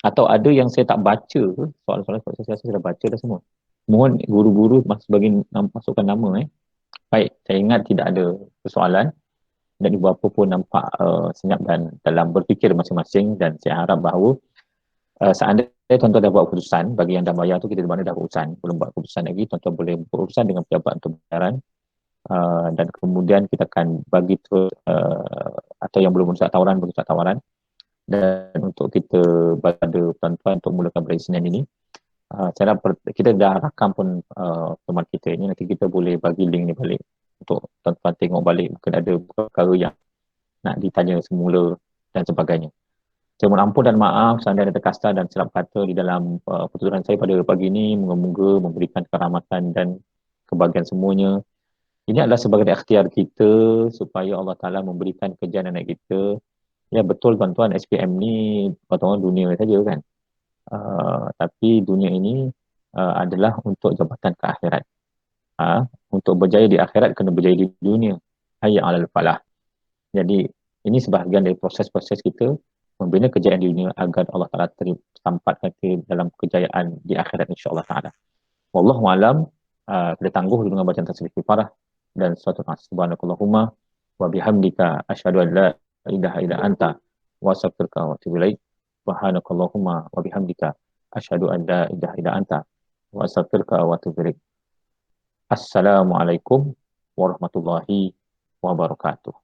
Atau ada yang saya tak baca, soalan-soalan saya rasa saya dah baca dah semua. Mohon guru-guru masukkan nama. Baik, saya ingat tidak ada persoalan dan ibu bapa pun nampak senyap dan dalam berfikir masing-masing, dan saya harap bahawa seandainya tuan-tuan dah buat keputusan, bagi yang dah bayar tu kita di mana dah keputusan, belum buat keputusan lagi, tuan-tuan boleh berurusan dengan pejabat untuk pembayaran. Dan kemudian kita akan bagi terus atau yang belum berusaha tawaran, dan untuk kita pada tuan-tuan untuk mulakan pada Isnin ini. Saya kita dah rakam pun teman kita ini, nanti kita boleh bagi link ni balik untuk tuan-tuan tengok balik, mungkin ada perkara yang nak ditanya semula dan sebagainya. Saya mohon ampun dan maaf seandainya ada terkasar dan silap kata di dalam pertuturan saya pada pagi ini. Moga-moga memberikan keramatan dan kebahagiaan semuanya. Ini adalah sebagai ikhtiar kita supaya Allah Ta'ala memberikan kerjaan anak kita. Ya betul tuan-tuan, SPM ni tuan-tuan dunia saja kan. Tapi dunia ini adalah untuk jabatan ke akhirat. Untuk berjaya di akhirat kena berjaya di dunia. Hayya 'alal falah. Jadi ini sebahagian dari proses-proses kita membina kejayaan di dunia agar Allah Ta'ala sampaikan kita dalam kejayaan di akhirat insya-Allah Ta'ala. Wallahu a'lam. Kita tangguh dengan bacaan tasbih kifarah dan suatu subhanakallahumma wa bihamdika asyhadu an la ilaha illa anta wa astaghfiruka wa atubu ilaik. Subhanakallahumma wa bihamdika asyhadu an la ilaha illa anta wa astaghfiruka wa atubu ilaik. Assalamualaikum warahmatullahi wabarakatuh.